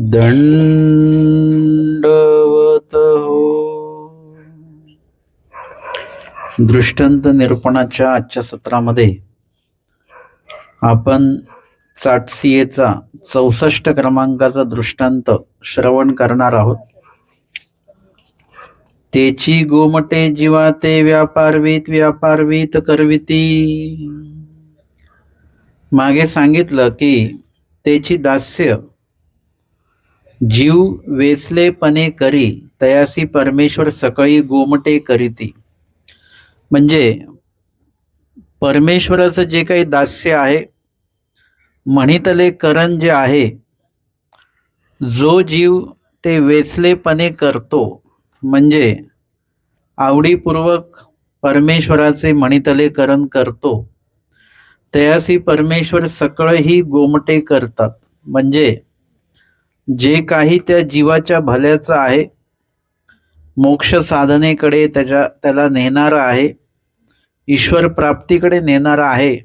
दंडवत हो. दृष्टांत निरूपणाच्या आजच्या सत्रामध्ये आपण चाटसीयेचा 64 क्रमांकाचा दृष्टांत श्रवण करणार आहोत. तेची गोमटे जीवा ते व्यापारवीत करविती. मागे सांगितलं की तेची दास्य जीव वेचलेपणे करी तयासी परमेश्वर सकळी गोमटे करीती. म्हणजे परमेश्वराचं जे काही दास्य आहे, म्हणितले करण जे आहे, जो जीव ते वेचलेपणे करतो, म्हणजे आवडीपूर्वक परमेश्वराचे म्हणितले करण करतो, तयासी परमेश्वर सकळही गोमटे करतात. म्हणजे जे काही त्या जीवाच्या भल्याचं आहे, मोक्ष साधनेकडे त्याला नेणारं आहे, ईश्वर प्राप्तीकडे नेणारं आहे,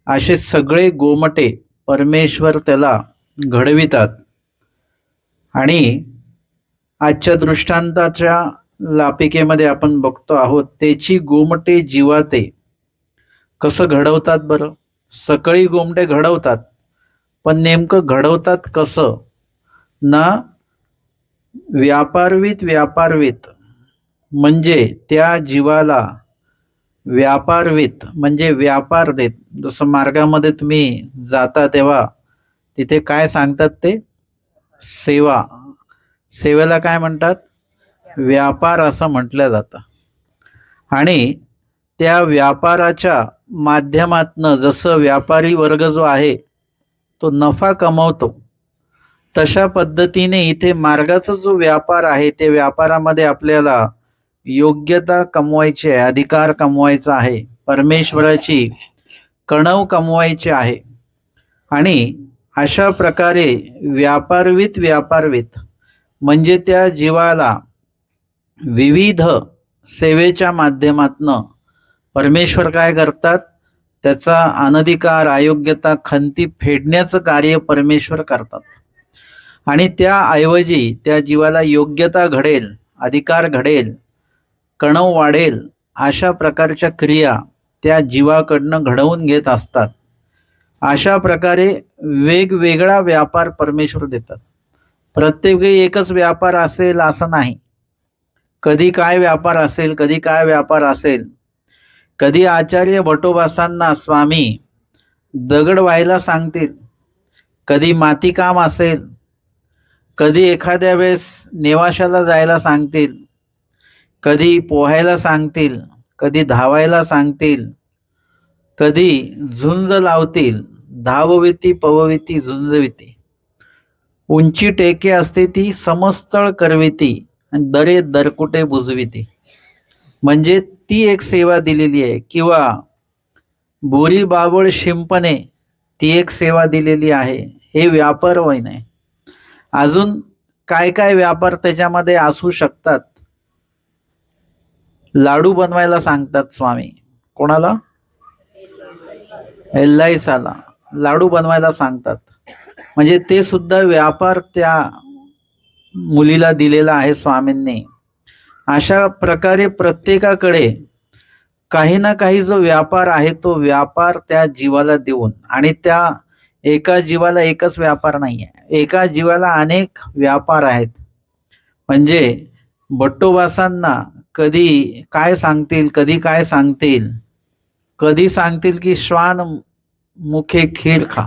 असे सगळे गोमटे परमेश्वर त्याला घडवितात. आणि आजच्या दृष्टांताच्या लापिकेमध्ये आपण बघतो आहोत, तेची गोमटे जीवा ते कसं घडवतात बरं. सकळी गोमटे घडवतात, पण नेमकं घडवतात कसं ना. व्यापारवीत म्हणजे त्या जीवाला व्यापारवीत म्हणजे व्यापार देत. जसं मार्गामध्ये तुम्ही जाता तेव्हा तिथे काय सांगतात, ते सेवेला काय म्हणतात, व्यापार असं म्हटलं जातं. आणि त्या व्यापाराच्या माध्यमातनं जसं व्यापारी वर्ग जो आहे तो नफा कमवतो, तशा पद्धतीने इथे मार्गाचा जो व्यापार आहे, ते व्यापारामध्ये आपल्याला योग्यता कमवायची आहे, अधिकार कमवायचा आहे, परमेश्वराची कणव कमवायची आहे. आणि अशा प्रकारे व्यापारवीत म्हणजे त्या जीवाला विविध सेवेच्या माध्यमातनं परमेश्वर काय करतात, त्याचा अनधिकार, अयोग्यता, खंती फेडण्याचं कार्य परमेश्वर करतात. आणि त्याऐवजी त्या जीवाला योग्यता घडेल, अधिकार घडेल, कणव वाढेल, अशा प्रकारच्या क्रिया त्या जीवाकडनं घडवून घेत असतात. अशा प्रकारे वेगवेगळा व्यापार परमेश्वर देतात. प्रत्येक वेळी एकच व्यापार असेल असं नाही. कधी काय व्यापार असेल, कधी काय व्यापार असेल. कधी आचार्य भटोबासांना स्वामी दगड व्हायला सांगतील, कधी माती काम असेल, कधी एखाद्या वेळेस नेवाशाला जायला सांगतील, कधी पोहायला सांगतील, कधी धावायला सांगतील, कधी झुंज लावतील, धावविती पवविती झुंजविती. उंची टेके असते ती समस्थळ करविती, आणि दरे दरकुटे बुजविती. म्हणजे ती एक सेवा दिलेली आहे. किंवा बोरी बाबळ शिंपणे, ती एक सेवा दिलेली आहे. हे व्यापार होय नाही. अजून काय काय व्यापार त्याच्यामध्ये असू शकतात. लाडू बनवायला सांगतात स्वामी, कोणाला, एल्लाईसाला लाडू बनवायला सांगतात. म्हणजे ते सुद्धा व्यापार त्या मुलीला दिलेला आहे स्वामींनी. अशा प्रकारे प्रत्येकाकडे काही ना काही जो व्यापार आहे, तो व्यापार त्या जीवाला देऊन, आणि त्या एका जीवाला एकच व्यापार नाही आहे, एका जीवाला अनेक व्यापार आहेत. म्हणजे भट्टोबासांना कधी काय सांगतील, कधी काय सांगतील, कधी सांगतील की श्वान मुखे खीर खा,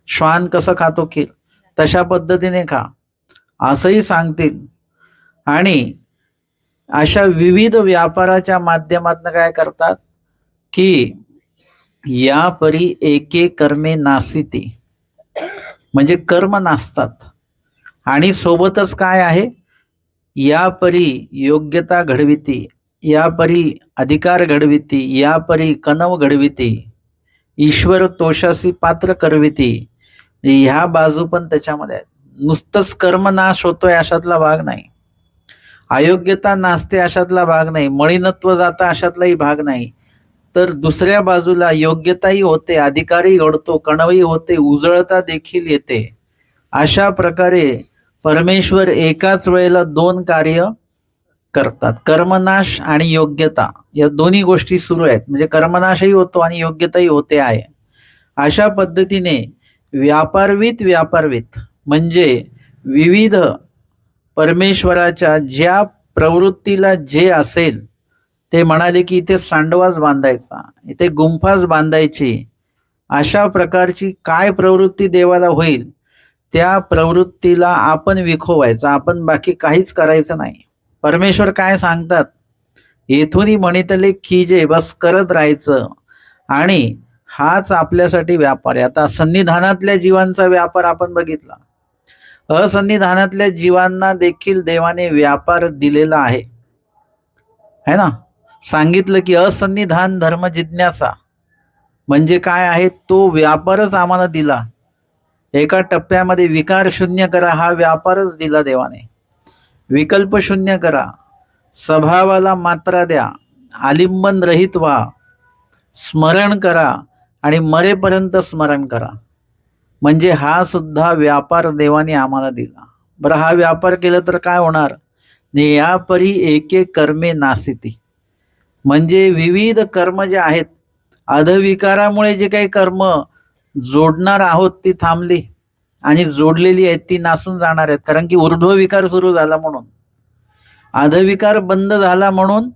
श्वान कसं खातो खीर, तशा पद्धतीने खा, असंही सांगतील. आणि अशा विविध व्यापाराच्या माध्यमातून काय करतात की या परी एके कर्मे नासिती, म्हणजे कर्म नासतात. आणि सोबतच काय आहे, या परी योग्यता घडविती, या परी अधिकार घडविती, या परी कणव घडविती, ईश्वर तोषासी पात्र करविती. ह्या बाजू पण त्याच्यामध्ये आहेत. नुसतंच कर्म नाश होतोय अशातला भाग नाही, अयोग्यता नासते अशातला भाग नाही, मळीनत्व जाता अशातलाही भाग नाही. तर दुसऱ्या बाजूला योग्यताही होते, अधिकारही घडतो, कणवही होते, उजळता देखील येते. अशा प्रकारे परमेश्वर एकाच वेळेला दोन कार्य करतात, कर्मनाश आणि योग्यता, या दोन्ही गोष्टी सुरू आहेत. म्हणजे कर्मनाशही होतो आणि योग्यताही होते आहे. अशा पद्धतीने व्यापारवित म्हणजे विविध परमेश्वराच्या ज्या प्रवृत्तीला जे असेल ते म्हणाले की इथे सांडवाच बांधायचा, इथे गुंफाच बांधायची, अशा प्रकारची काय प्रवृत्ती देवाला होईल त्या प्रवृत्तीला आपण विखोवायचं, आपण बाकी काहीच करायचं नाही. परमेश्वर काय सांगतात, येथूनही म्हणितले खीजे, बस करत राहायचं. आणि हाच आपल्यासाठी व्यापार आहे. आता सन्निधानातल्या जीवांचा व्यापार आपण बघितला, असन्निधानातल्या जीवांना देखील देवाने व्यापार दिलेला आहे, है ना. सांगितलं की असन्निधान धर्म जिज्ञासा म्हणजे काय आहे, तो व्यापारच आम्हाला दिला. एका टप्प्यामध्ये विकार शून्य करा हा व्यापारच दिला देवाने. विकल्प शून्य करा, स्वभावाला मात्रा द्या, आलिंबन रहित व्हा, स्मरण करा आणि मरेपर्यंत स्मरण करा. म्हणजे हा सुद्धा व्यापार देवाने आम्हाला दिला. बरं, हा व्यापार केला तर काय होणार, यापरी एके कर्मे नासिती, म्हणजे विविध कर्म जे आहेत, अधविकारामुळे जे काही कर्म जोडणार आहोत ती थांबली आणि जोडलेली आहेत ती नासून जाणार आहेत. कारण की ऊर्ध्व विकार सुरू झाला म्हणून, अधविकार बंद झाला म्हणून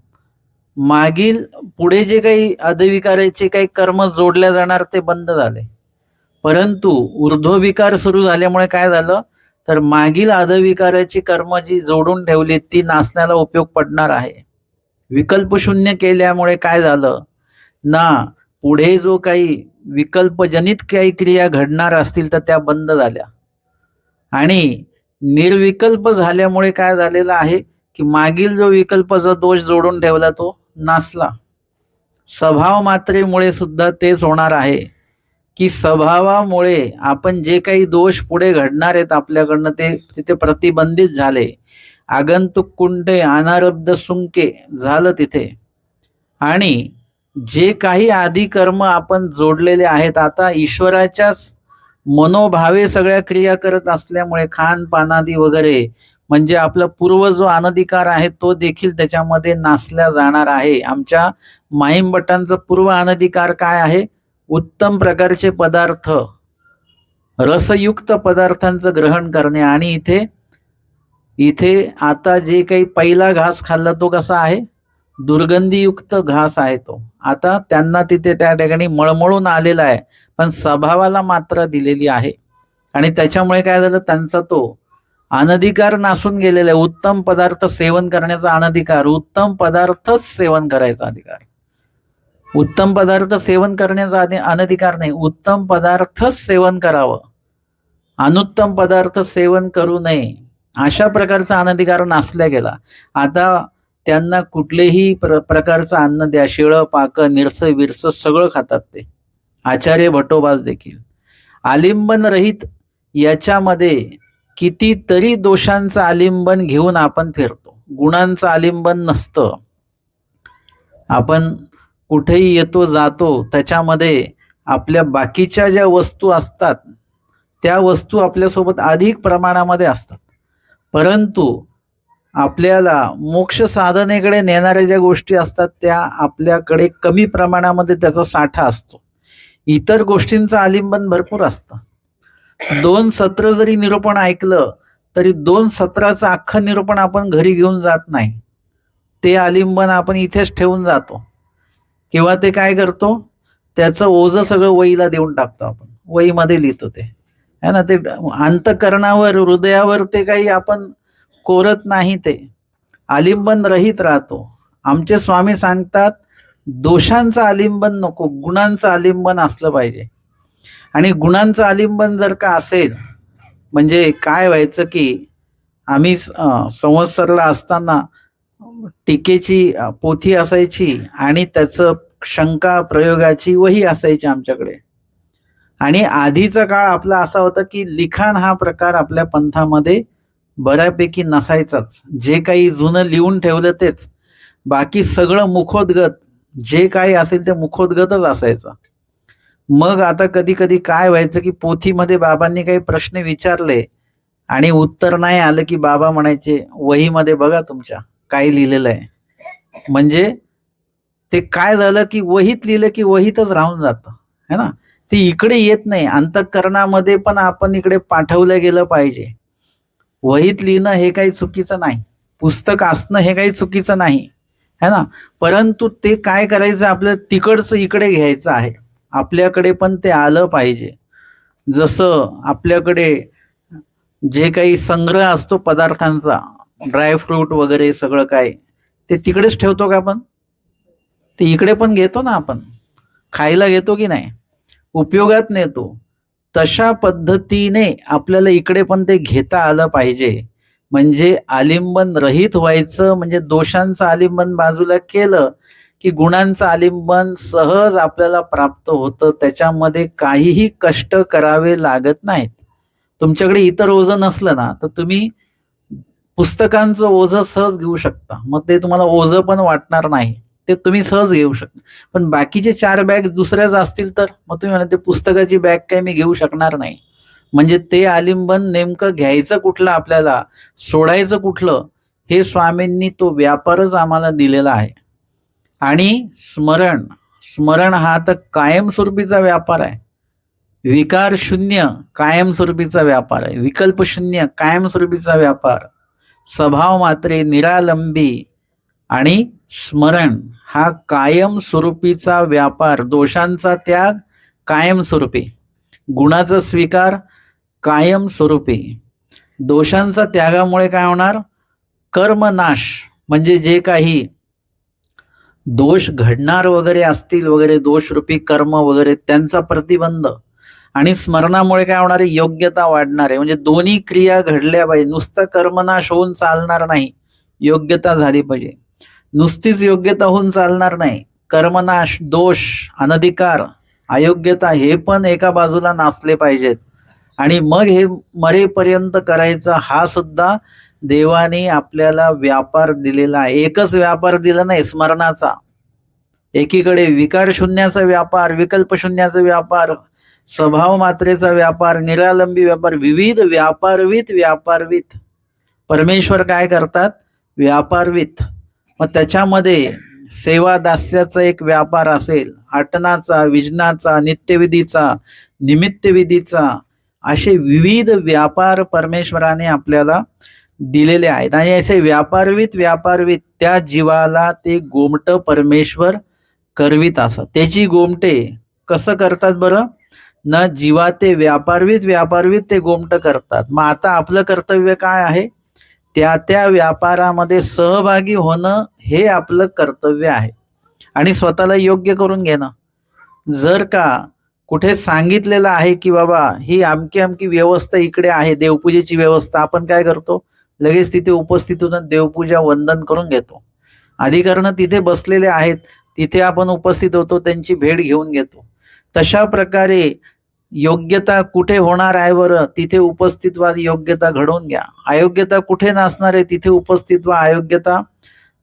मागील पुढे जे काही अधविकाराचे काही कर्म जोडल्या जाणार ते बंद झाले. परंतु ऊर्ध्वविकार सुरू झाल्यामुळे काय झालं, तर मागील अधविकाराची कर्म जी जोडून ठेवली ती नासण्याला उपयोग पडणार आहे. विकल्प शून्य केल्यामुळे काय झालं ना, पुढे जो काही विकल्पजनित काही क्रिया घडणार असतील तर त्या बंद झाल्या. आणि निर्विकल्प झाल्यामुळे काय झालेलं आहे की मागील जो विकल्पाचा दोष जोडून ठेवला तो नासला. स्वभाव मात्रेमुळे सुद्धा तेच होणार आहे की स्वभावामुळे आपण जे काही दोष पुढे घडणार आहेत आपल्याकडनं ते तिथे प्रतिबंधित झाले. आगंतुक कुंटे अनारब्ध सुंके झालं तिथे. आणि जे काही आधी कर्म आपण जोडलेले आहेत, आता ईश्वराच्याच मनोभावे सगळ्या क्रिया करत असल्यामुळे खान पानादी वगैरे, म्हणजे आपला पूर्व जो अनधिकार आहे तो देखील त्याच्यामध्ये नासला जाणार आहे. आमच्या माईमभटांचा पूर्व अनधिकार काय आहे, उत्तम प्रकारचे पदार्थ, रसयुक्त पदार्थांचं ग्रहण करणे. आणि इथे आता जे काही पहिला घास खाल्ला तो कसा आहे, दुर्गंधीयुक्त घास आहे तो. आता त्यांना तिथे त्या ठिकाणी मळमळून आलेला आहे, पण स्वभावाला मात्रा दिलेली आहे. आणि त्याच्यामुळे काय झालं, त्यांचा तो अनधिकार नासून गेलेला आहे. उत्तम पदार्थ सेवन करण्याचा अनधिकार, उत्तम पदार्थच सेवन करायचा अधिकार. उत्तम पदार्थ सेवन करण्याचा अनधिकार नाही, उत्तम प्रदार्थच सेवन करावं, अनुत्तम पदार्थ सेवन करू नये, अशा प्रकारचा अनधिकार नासल्या गेला. आता त्यांना कुठलेही प्रकारचं अन्न द्या, शिळं पाक निरस विरस सगळं खातात ते, आचार्य भटोबाज देखील. आलिंबन रहित याच्यामध्ये कितीतरी दोषांचं आलिंबन घेऊन आपण फिरतो, गुणांचं आलिंबन नसतं. आपण कुठेही येतो जातो त्याच्यामध्ये आपल्या बाकीच्या ज्या वस्तू असतात त्या वस्तू आपल्यासोबत अधिक प्रमाणामध्ये असतात, परंतु आपल्याला मोक्ष साधनेकडे नेणाऱ्या ज्या गोष्टी असतात त्या आपल्याकडे कमी प्रमाणामध्ये त्याचा साठा असतो. इतर गोष्टींचं आलिंबन भरपूर असतं. 2 सत्र जरी निरूपण ऐकलं तरी 2 सत्राचं अख्खं निरूपण आपण घरी घेऊन जात नाही, ते आलिंबन आपण इथेच ठेवून जातो. किंवा ते काय करतो, त्याचं ओझं सगळं वहीला देऊन टाकतो, आपण वहीमध्ये लिहितो ते, है ना. ते अंतकरणावर हृदयावर ते काही आपण कोरत नाही, ते आलिंबन रहित राहतो. आमचे स्वामी सांगतात दोषांचं आलिंबन नको, गुणांचं आलिंबन असलं पाहिजे. आणि गुणांचं आलिंबन जर का असेल म्हणजे काय व्हायचं की आम्ही संवत्सरला असताना टीकेची पोथी असायची आणि त्याचं शंका प्रयोगाची वही असायची आमच्याकडे. आणि आधीचा काळ आपला असा होता की लिखाण हा प्रकार आपल्या पंथामध्ये बऱ्यापैकी नसायचाच. जे काही जुनं लिहून ठेवलं तेच, बाकी सगळं मुखोद्गत, जे काही असेल ते मुखोद्गतच असायचं. मग आता कधी कधी काय व्हायचं की पोथीमध्ये बाबांनी काही प्रश्न विचारले आणि उत्तर नाही आलं की बाबा म्हणायचे वहीमध्ये बघा तुमच्या काय लिहिलेलं आहे. म्हणजे ते काय झालं की वहीत लिहिलं की वहीतच राहून जातं, है ना. ते इकडे येत नाही. अंतःकरणामध्ये पण आपण इकडे पाठवलं गेलं पाहिजे. वहीत लिहिणं हे काही चुकीचं नाही, पुस्तक असणं हे काही चुकीचं नाही, है ना. परंतु ते काय करायचं, आपलं तिकडचं इकडे घ्यायचं आहे. आपल्याकडे पण ते आलं पाहिजे. जसं आपल्याकडे जे काही संग्रह असतो पदार्थांचा, ड्रायफ्रूट वगैरे सगळं काय, ते तिकडेच ठेवतो का आपण? ते इकडे पण घेतो ना आपण, खायला घेतो की नाही, उपयोगात नेतो. तशा पद्धतीने आपल्याला इकडे पण ते घेता आलं पाहिजे. म्हणजे आलिंबन रहित व्हायचं, म्हणजे दोषांचं आलिंबन बाजूला केलं की गुणांचं आलिंबन सहज आपल्याला प्राप्त होतं. त्याच्यामध्ये काहीही कष्ट करावे लागत नाहीत. तुमच्याकडे इतर ओझं नसलं ना तर तुम्ही पुस्तकांचं ओझं सहज घेऊ शकता. मग ते तुम्हाला ओझं पण वाटणार नाही, ते तुम्ही सहज घेऊ शकता. पण बाकीचे 4 बॅग दुसऱ्याच असतील तर मग तुम्ही म्हणा ते पुस्तकाची बॅग काय मी घेऊ शकणार नाही. म्हणजे ते आलिंबन नेमकं घ्यायचं कुठलं, आपल्याला सोडायचं कुठलं, हे स्वामींनी तो व्यापारच आम्हाला दिलेला आहे. आणि स्मरण, स्मरण हा तर कायमस्वरूपीचा व्यापार आहे. विकार शून्य कायमस्वरूपीचा व्यापार आहे. विकल्प शून्य कायमस्वरूपीचा व्यापार. स्वभाव मात्रे निरालंबी आणि स्मरण हा कायमस्वरूपीचा व्यापार. दोषांचा त्याग कायमस्वरूपी, गुणाचा स्वीकार कायमस्वरूपी. दोषांचा त्यागामुळे काय होणार? कर्मनाश, म्हणजे जे काही दोष घडणार वगैरे असतील वगैरे, दोषरूपी कर्म वगैरे, त्यांचा प्रतिबंध. आणि स्मरणामुळे काय होणार आहे? योग्यता वाढणार आहे. म्हणजे दोन्ही क्रिया घडल्या पाहिजे. नुसतं कर्मनाश होऊन चालणार नाही, योग्यता झाली पाहिजे. नुसतीच योग्यता होऊन चालणार नाही, कर्मनाश, दोष, अनधिकार, अयोग्यता हे पण एका बाजूला नासले पाहिजेत. आणि मग हे मरेपर्यंत करायचा हा सुद्धा देवाने आपल्याला व्यापार दिलेला आहे. एकच व्यापार दिला नाही स्मरणाचा. एकीकडे विकार शून्याचा व्यापार, विकल्प शून्याचा व्यापार, स्वभाव मात्रेचा व्यापार, निरालंबी व्यापार, विविध व्यापारवित. व्यापारवित परमेश्वर काय करतात? व्यापारवित. मग त्याच्यामध्ये सेवा दास्याचा एक व्यापार असेल, आटनाचा, विजनाचा, नित्यविधीचा, निमित्तविधीचा, असे विविध व्यापार परमेश्वराने आपल्याला दिलेले आहेत. आणि असे व्यापारवित व्यापारवित त्या जीवाला ते गोमट परमेश्वर करवित असतात. त्याची गोमटे कसं करतात बरं? न जीवा ते व्यापारवित व्यापारवित ते गोमट करतात. मग आता आपलं कर्तव्य काय आहे? त्या त्या व्यापारामध्ये सहभागी होणं हे आपलं कर्तव्य आहे. आणि स्वतःला योग्य करून घेणं. जर का कुठे सांगितलेलं आहे की बाबा ही अमकी अमकी व्यवस्था इकडे आहे, देवपूजेची व्यवस्था, आपण काय करतो? लगेच तिथे उपस्थित होऊन देवपूजा वंदन करून घेतो. अधिकाऱ्यांना तिथे बसलेले आहेत, तिथे आपण उपस्थित होतो, त्यांची भेट घेऊन घेतो. तशा प्रकारे योग्यता कुठे होणार आहे बरं? तिथे उपस्थित व्हा, योग्यता घडवून घ्या. अयोग्यता कुठे नासणार आहे? तिथे उपस्थित व्हा, अयोग्यता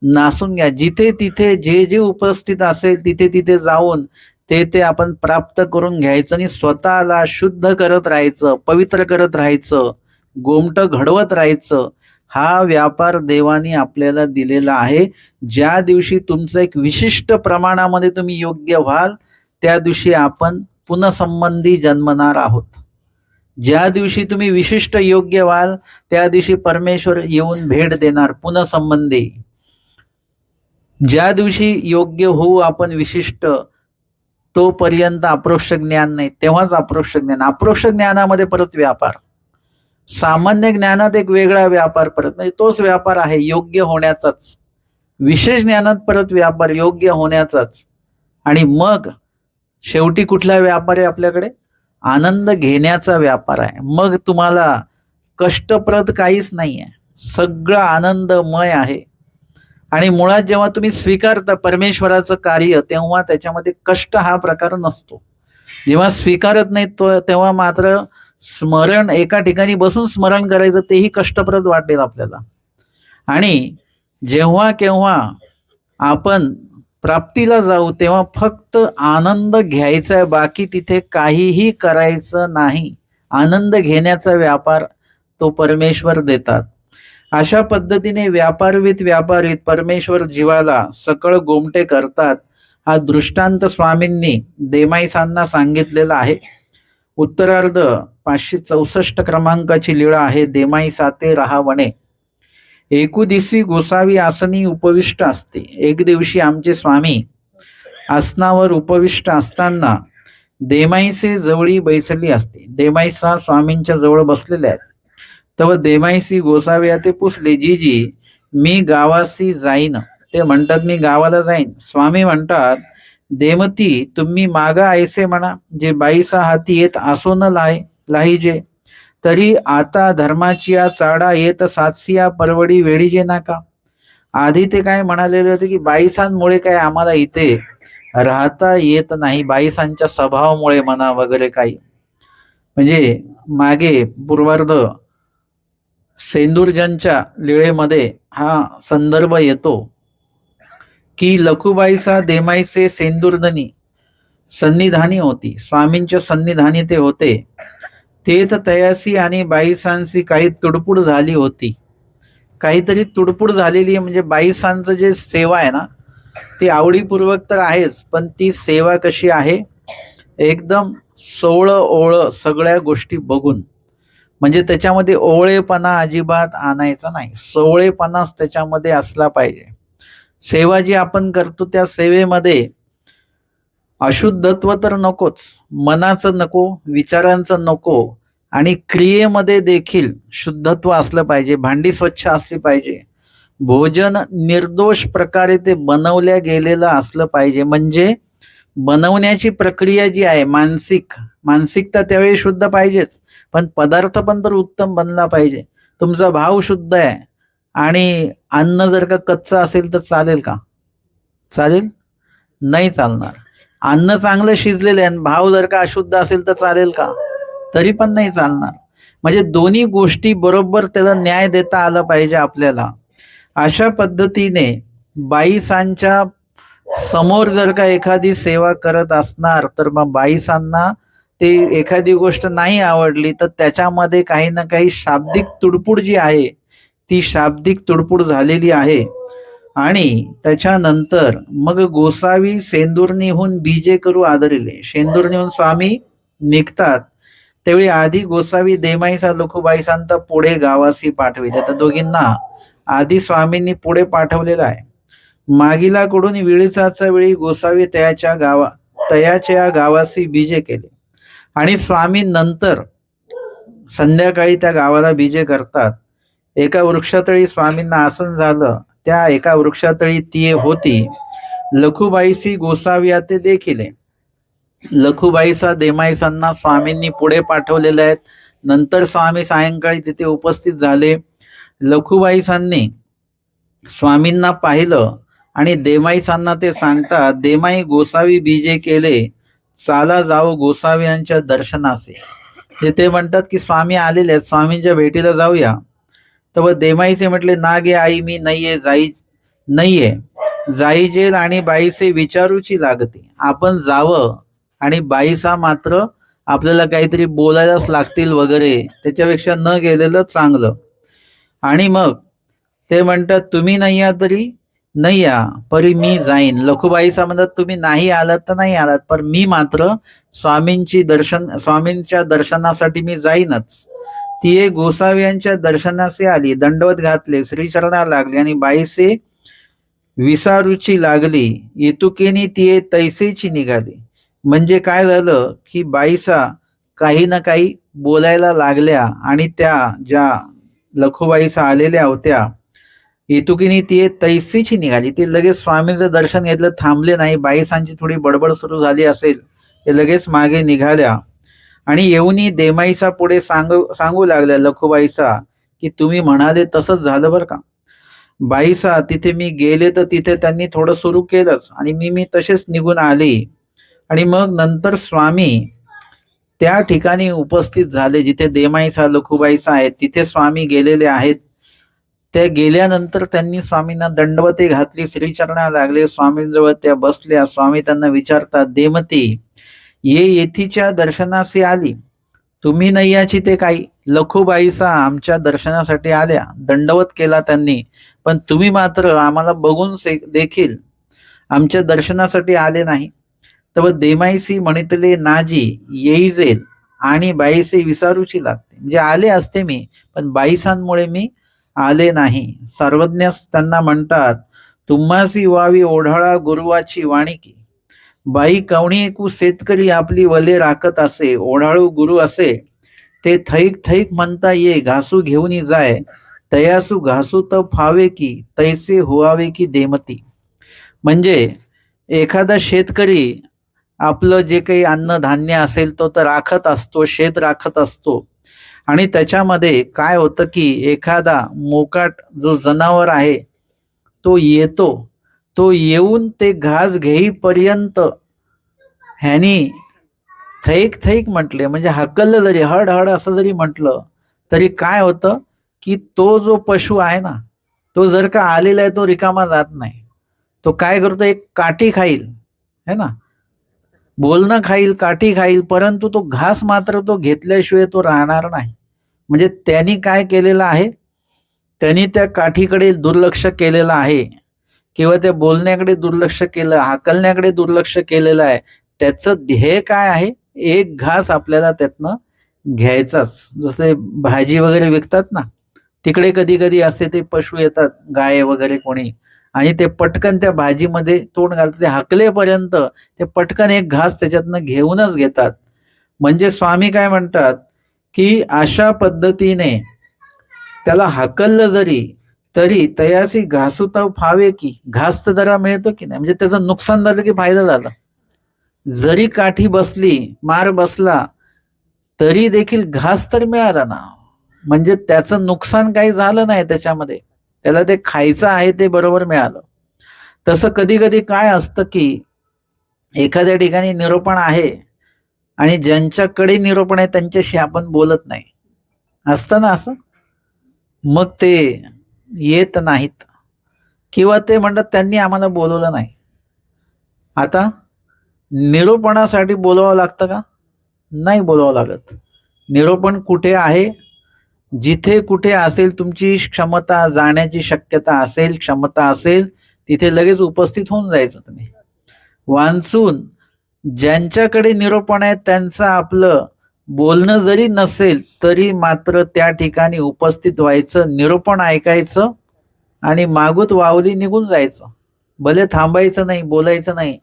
नासून घ्या. जिथे तिथे जे जे उपस्थित असेल तिथे तिथे जाऊन ते आपण प्राप्त करून घ्यायचं आणि स्वतःला शुद्ध करत राहायचं, पवित्र करत राहायचं, गोमट घडवत राहायचं. हा व्यापार देवाने आपल्याला दिलेला आहे. ज्या दिवशी तुमचं एक विशिष्ट प्रमाणामध्ये तुम्ही योग्य व्हाल त्या दिवशी आपण पुनःसंबंधी जन्मणार आहोत. ज्या दिवशी तुम्ही विशिष्ट योग्य व्हाल त्या दिवशी परमेश्वर येऊन भेट देणार पुनःसंबंधी. ज्या दिवशी योग्य होऊ आपण विशिष्ट, तोपर्यंत अप्रोक्ष ज्ञान नाही, तेव्हाच अप्रोक्ष ज्ञान. अप्रोक्ष ज्ञानामध्ये परत व्यापार, सामान्य ज्ञानात एक वेगळा व्यापार परत, म्हणजे तोच व्यापार आहे योग्य होण्याचाच. विशेष ज्ञानात परत व्यापार योग्य होण्याचाच. आणि मग शेवटी कुठला व्यापार आहे आपल्याकडे? आनंद घेण्याचा व्यापार आहे. मग तुम्हाला कष्टप्रद काहीच नाही आहे, सगळं आनंदमय आहे. आणि मुळात जेव्हा तुम्ही स्वीकारता परमेश्वराचं कार्य तेव्हा त्याच्यामध्ये कष्ट हा प्रकार नसतो. जेव्हा स्वीकारत नाही तेव्हा मात्र स्मरण, एका ठिकाणी बसून स्मरण करायचं तेही कष्टप्रद वाटेल आपल्याला. आणि जेव्हा केव्हा आपण प्राप्तीला जाऊ तेव्हा फक्त आनंद घ्यायचा आहे, बाकी तिथे काहीही करायचं नाही. आनंद घेण्याचा व्यापार तो परमेश्वर देतात. अशा पद्धतीने व्यापारवीत व्यापारीत परमेश्वर जीवाला सकळ गोमटे करतात. हा दृष्टांत स्वामींनी देमाईसांना सांगितलेला आहे. उत्तरार्ध 564 क्रमांकाची लीळा आहे. देमाईसा ते राहावणे. एकुदिसी गोसावी आसनी उपविष्ट असते. एक दिवशी आमचे स्वामी आसनावर उपविष्ट असताना देमाईसे जवळी बैसली असते. देमाईसा स्वामींच्या जवळ बसलेल्या आहेत. तेव्हा देमाईसी गोसाव्या ते पुसले, जीजी मी गावासी जाईन. ते म्हणतात मी गावाला जाईन. स्वामी म्हणतात, देमती तुम्ही मागा ऐसे म्हणा, जे बाईसा हाती येत असो न लाहिजे, तरी आता धर्माची चाडा येत सातसिया परवडी वेळीजे नाका. आधी ते काय म्हणालेले होते की बाईसांमुळे काय आम्हाला इथे राहता येत नाही, बाईसांच्या स्वभावामुळे म्हणा वगैरे काही. म्हणजे मागे पूर्वार्ध सेंदुरजनच्या लीळेमध्ये हा संदर्भ येतो की लखुबाईसा देमाईसे सेंदुरदनी सन्निधानी होती. स्वामींच्या सन्निधानी ते होते. तेथ तयासी आणि बाईसांची काही तुडपुड झाली होती. काहीतरी तुडपुड झालेली, म्हणजे बाईसांचं जे सेवा आहे ना ती आवडीपूर्वक तर आहेच, पण ती सेवा कशी आहे, एकदम सोळ ओळ सगळ्या गोष्टी बघून. म्हणजे त्याच्यामध्ये ओळेपणा अजिबात आणायचा नाही, सोवळेपणाच त्याच्यामध्ये असला पाहिजे. सेवा जी आपण करतो त्या सेवेमध्ये अशुद्धत्व तर नकोच, मनाचं नको, विचारांचं नको, आणि क्रियेमध्ये देखील शुद्धत्व असलं पाहिजे. भांडी स्वच्छ असली पाहिजे. भोजन निर्दोष प्रकारे ते बनवल्या गेलेलं असलं पाहिजे. म्हणजे बनवण्याची प्रक्रिया जी आहे, मानसिकता त्यावेळी शुद्ध पाहिजेच, पण पदार्थ पण तर उत्तम बनला पाहिजे. तुमचा भाव शुद्ध आहे आणि अन्न जर का कच्चं असेल तर चालेल का? चालेल? नाही चालणार. अन्न चांगलं शिजलेलं आहे आणि भाव जर का अशुद्ध असेल तर चालेल का? तरी पण नाही चालणार. म्हणजे दोन्ही गोष्टी बरोबर त्याला न्याय देता आला पाहिजे आपल्याला. अशा पद्धतीने बाईसांच्या समोर जर का एखादी सेवा करत असणार तर मग बाईसांना ते एखादी गोष्ट नाही आवडली तर त्याच्यामध्ये काही ना काही शाब्दिक तुडपुड जी आहे ती शाब्दिक तुडपुड झालेली आहे. आणि त्याच्यानंतर मग गोसावी सेंदुर्नीहून बीजे करू आदरिले. सेंदुर्नीहून स्वामी निघतात त्यावेळी आधी गोसावी देमाईसा लखुबाईसांता पुढे गावासी पाठविले. तर दोघींना आधी स्वामींनी पुढे पाठवलेलं आहे. मागिलाकडून विळीचाचा वेळी गोसावी तयाच्या गावासी बीजे केले आणि स्वामी नंतर संध्याकाळी त्या गावाला बीजे करतात. एका वृक्षातळी स्वामींना आसन झालं. त्या एका वृक्षातळी ती होती लखुबाईसी गोसाव्या ते देखिले. लखुबाईसा देमाईसांना स्वामींनी पुढे पाठवलेले आहेत. नंतर स्वामी सायंकाळी तिथे उपस्थित झाले. लखुबाईसांनी स्वामींना पाहिलं आणि देमाईसांना ते सांगतात, देमाई गोसावी बीजे केले, चाला जाओ गोसावी यांच्या दर्शनासे. ते म्हणतात की स्वामी आलेले आहेत, स्वामींच्या भेटीला जाऊया. तर देमाईसे म्हटले, ना गे आई मी नाहीये, नाहीये जाईजेल आणि बाईसे विचारूची लागते. आपण जावं आणि बाईसा मात्र आपल्याला काहीतरी बोलायलाच लागतील वगैरे, त्याच्यापेक्षा न गेलेलं चांगलं. आणि मग ते म्हणतात, तुम्ही नाही या तरी नाही या, परी मी जाईन. लखुबाईसा म्हणतात, तुम्ही नाही आलात तर नाही आलात, पण मी मात्र स्वामींच्या दर्शनासाठी मी जाईनच. ती एक गोसावी यांच्या दर्शनासे आली, दंडवत घातले, श्रीचरणा लागली आणि बाईसे विसारूची लागली. येतुकेनी ती तैसेची निघाली. म्हणजे काय झालं की बाईसा काही ना काही बोलायला लागल्या आणि त्या ज्या लखुबाईसा आलेल्या होत्या येतुकीनी ती तैसेची निघाली. ती लगेच स्वामींचं दर्शन घेतलं, थांबले नाही. बाईसांची थोडी बडबड सुरू झाली असेल, ते लगेच मागे निघाल्या आणि येऊनी देमाईसा पुढे सांगू लागल्या लखुबाईसा की तुम्ही म्हणाले तसंच झालं बरं का. बाईसा तिथे मी गेले तर तिथे त्यांनी थोडं सुरू केलंच आणि मी तसेच निघून आले. आणि मग नंतर स्वामी त्या ठिकाणी उपस्थित झाले जिथे देमाईसा लखुबाईसा आहेत, तिथे स्वामी गेलेले आहेत. त्या गेल्यानंतर त्यांनी स्वामींना दंडवते घातली, श्रीचरणा लागले, स्वामींजवळ त्या बसल्या. स्वामी त्यांना विचारतात, देमती ये येथीच्या दर्शनासी आली, तुम्ही नैयाची ते काही. लखुबाईसा आमच्या दर्शनासाठी आल्या, दंडवत केला त्यांनी, पण तुम्ही मात्र आम्हाला बघून देखील आमच्या दर्शनासाठी आले नाही. तव देमाईसी म्हणितले नाजी येईजेल आणि बाईसे विसारूची लागते. म्हणजे आले असते मी, पण बाईसांमुळे मी आले नाही. सर्वज्ञ त्यांना म्हणतात, तुम्हासी व्हावी ओढाळा गुरुवाची वाणिकी. बाई कवणी एकू शेतकरी आपली वले राखत असे, ओढाळू गुरु असे ते थैक थैक म्हणता ये, घासू घेऊन जाय तयासू घासू तर फावे की, तैसे हुवावे की देमती. म्हणजे एखादा शेतकरी आपलं जे काही अन्नधान्य असेल तो तर राखत असतो, शेत राखत असतो, आणि त्याच्यामध्ये काय होतं की एखादा मोकाट जो जनावर आहे तो येतो, तो येऊन ते घास घेईपर्यंत ह्यानी थैक थैक म्हटले, म्हणजे हकललं जरी, हड हड असं जरी म्हटलं तरी काय होतं की तो जो पशु आहे ना, तो जर का आलेला आहे तो रिकामा जात नाही. तो काय करतो, एक काठी खाईल, है ना, बोलणं खाईल, काठी खाईल, परंतु तो घास मात्र तो घेतल्याशिवाय तो राहणार नाही. म्हणजे त्यांनी काय केलेलं आहे, त्यांनी त्या काठीकडे दुर्लक्ष केलेलं आहे, किंवा त्या बोलण्याकडे दुर्लक्ष केलं, हाकलण्याकडे दुर्लक्ष केलेलं आहे. त्याचं ध्येय काय आहे, एक घास आपल्याला त्यातनं घ्यायचाच. जसे भाजी वगैरे विकतात ना, तिकडे कधी कधी असे ते पशु येतात, गाय वगैरे कोणी, आणि ते पटकन त्या भाजीमध्ये तोंड घालतात, ते हाकलेपर्यंत ते पटकन एक घास त्याच्यातनं घेऊनच घेतात. म्हणजे स्वामी काय म्हणतात की अशा पद्धतीने त्याला हाकललं जरी तरी तयासी घासू तर फावे की, घास तर जरा मिळतो की नाही. म्हणजे त्याचं नुकसान झालं की फायदा झाला. जरी काठी बसली, मार बसला, तरी देखील घास तर मिळाला ना. म्हणजे त्याचं नुकसान काही झालं नाही त्याच्यामध्ये, त्याला ते खायचं आहे ते बरोबर मिळालं. तसं कधी कधी काय असतं की एखाद्या ठिकाणी निरोपण आहे आणि ज्यांच्याकडे निरोपण आहे त्यांच्याशी आपण बोलत नाही, असतं ना असं, मग ते येत नाहीत, किंवा ते म्हणतात त्यांनी आम्हाला बोलवलं नाही. आता निरोपणासाठी बोलवावं लागतं का? नाही बोलवावं लागत. निरोपण कुठे आहे, जिथे कुठे असेल तुमची क्षमता, जाण्याची शक्यता असेल, क्षमता असेल, तिथे लगेच उपस्थित होऊन जायचं. तुम्ही वांचून ज्यांच्याकडे निरोपण आहे त्यांचं आपलं बोलणं जरी नसेल तरी मात्र त्या ठिकाणी उपस्थित व्हायचं, निरोपण ऐकायचं आणि मागूत वावली निघून जायचं. भले थांबायचं नाही, बोलायचं नाही,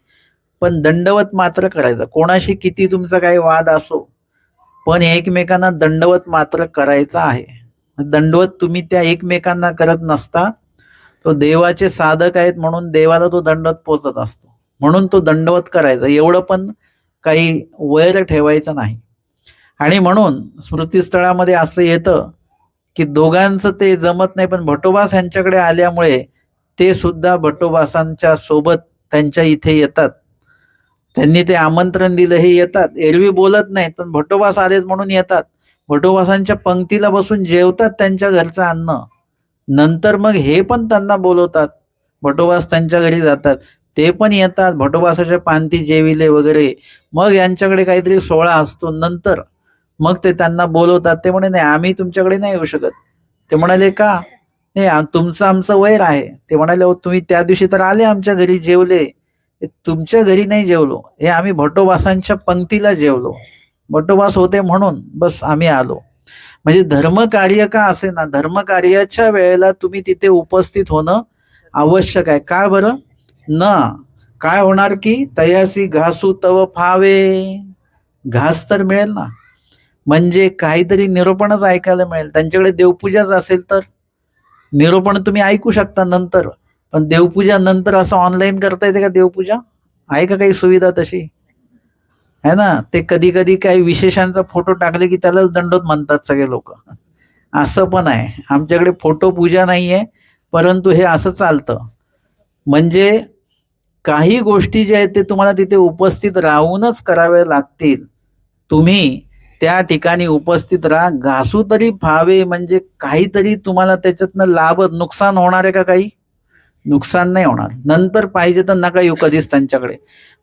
पण दंडवत मात्र करायचं. कोणाशी किती तुमचा काही वाद असो, पण एकमेकांना दंडवत मात्र करायचा आहे. दंडवत तुम्ही त्या एकमेकांना करत नसता, तो देवाचे साधक आहेत म्हणून देवाला तो दंडवत पोचत असतो, म्हणून तो दंडवत करायचा. एवढं पण काही वैर ठेवायचं नाही. आणि म्हणून स्मृतीस्थळामध्ये असं येतं की दोघांचं ते जमत नाही, पण भटोबास यांच्याकडे आल्यामुळे ते सुद्धा भटोबासांच्या सोबत त्यांच्या इथे येतात. त्यांनी ते आमंत्रण दिलं, हे येतात. एरवी बोलत नाहीत, पण भटोबास आलेत म्हणून येतात. भटोबासांच्या पंक्तीला बसून जेवतात त्यांच्या घरचं अन्न. नंतर मग हे पण त्यांना बोलवतात, भटोबास त्यांच्या घरी जातात, ते पण येतात, भटोबासाच्या पांती जेविले वगैरे. मग यांच्याकडे काहीतरी सोहळा असतो, नंतर मग ते त्यांना बोलवतात. ते म्हणे नाही, आम्ही तुमच्याकडे नाही येऊ शकत. ते म्हणाले का? नाही, तुमचं आमचं वैर आहे. ते म्हणाले, तुम्ही त्या दिवशी तर आले आमच्या घरी, जेवले, तुमच्या घरी नाही जेवलो, हे आम्ही भटोबासांच्या पंक्तीला जेवलो, भटोबास होते म्हणून बस आम्ही आलो. म्हणजे धर्मकार्य का असे ना, धर्मकार्याच्या वेळेला तुम्ही तिथे उपस्थित होणं आवश्यक आहे. काय बरं ना, काय होणार की तयासी घासू तव फावे, घास तर मिळेल ना. म्हणजे काहीतरी निरोपणच ऐकायला मिळेल. त्यांच्याकडे देवपूजाच असेल तर निरोपण तुम्ही ऐकू शकता नंतर, पण देवपूजा नंतर असं ऑनलाईन करता येते का? देवपूजा आहे का काही सुविधा तशी? है ना. ते कधी कधी काही विशेषांचा फोटो टाकले की त्यालाच दंडोत म्हणतात सगळे लोक. असं पण आहे. आमच्याकडे फोटो पूजा नाहीये, परंतु हे असं चालतं. म्हणजे काही गोष्टी ज्या आहेत ते तुम्हाला तिथे उपस्थित राहूनच कराव्या लागतील. तुम्ही त्या ठिकाणी उपस्थित राहा, घासू तरी फावे, म्हणजे काहीतरी तुम्हाला त्याच्यातनं लाभ, नुकसान होणार आहे का? काही नुकसान नाही होणार. नंतर पाहिजे तर नका येऊ कधीच त्यांच्याकडे,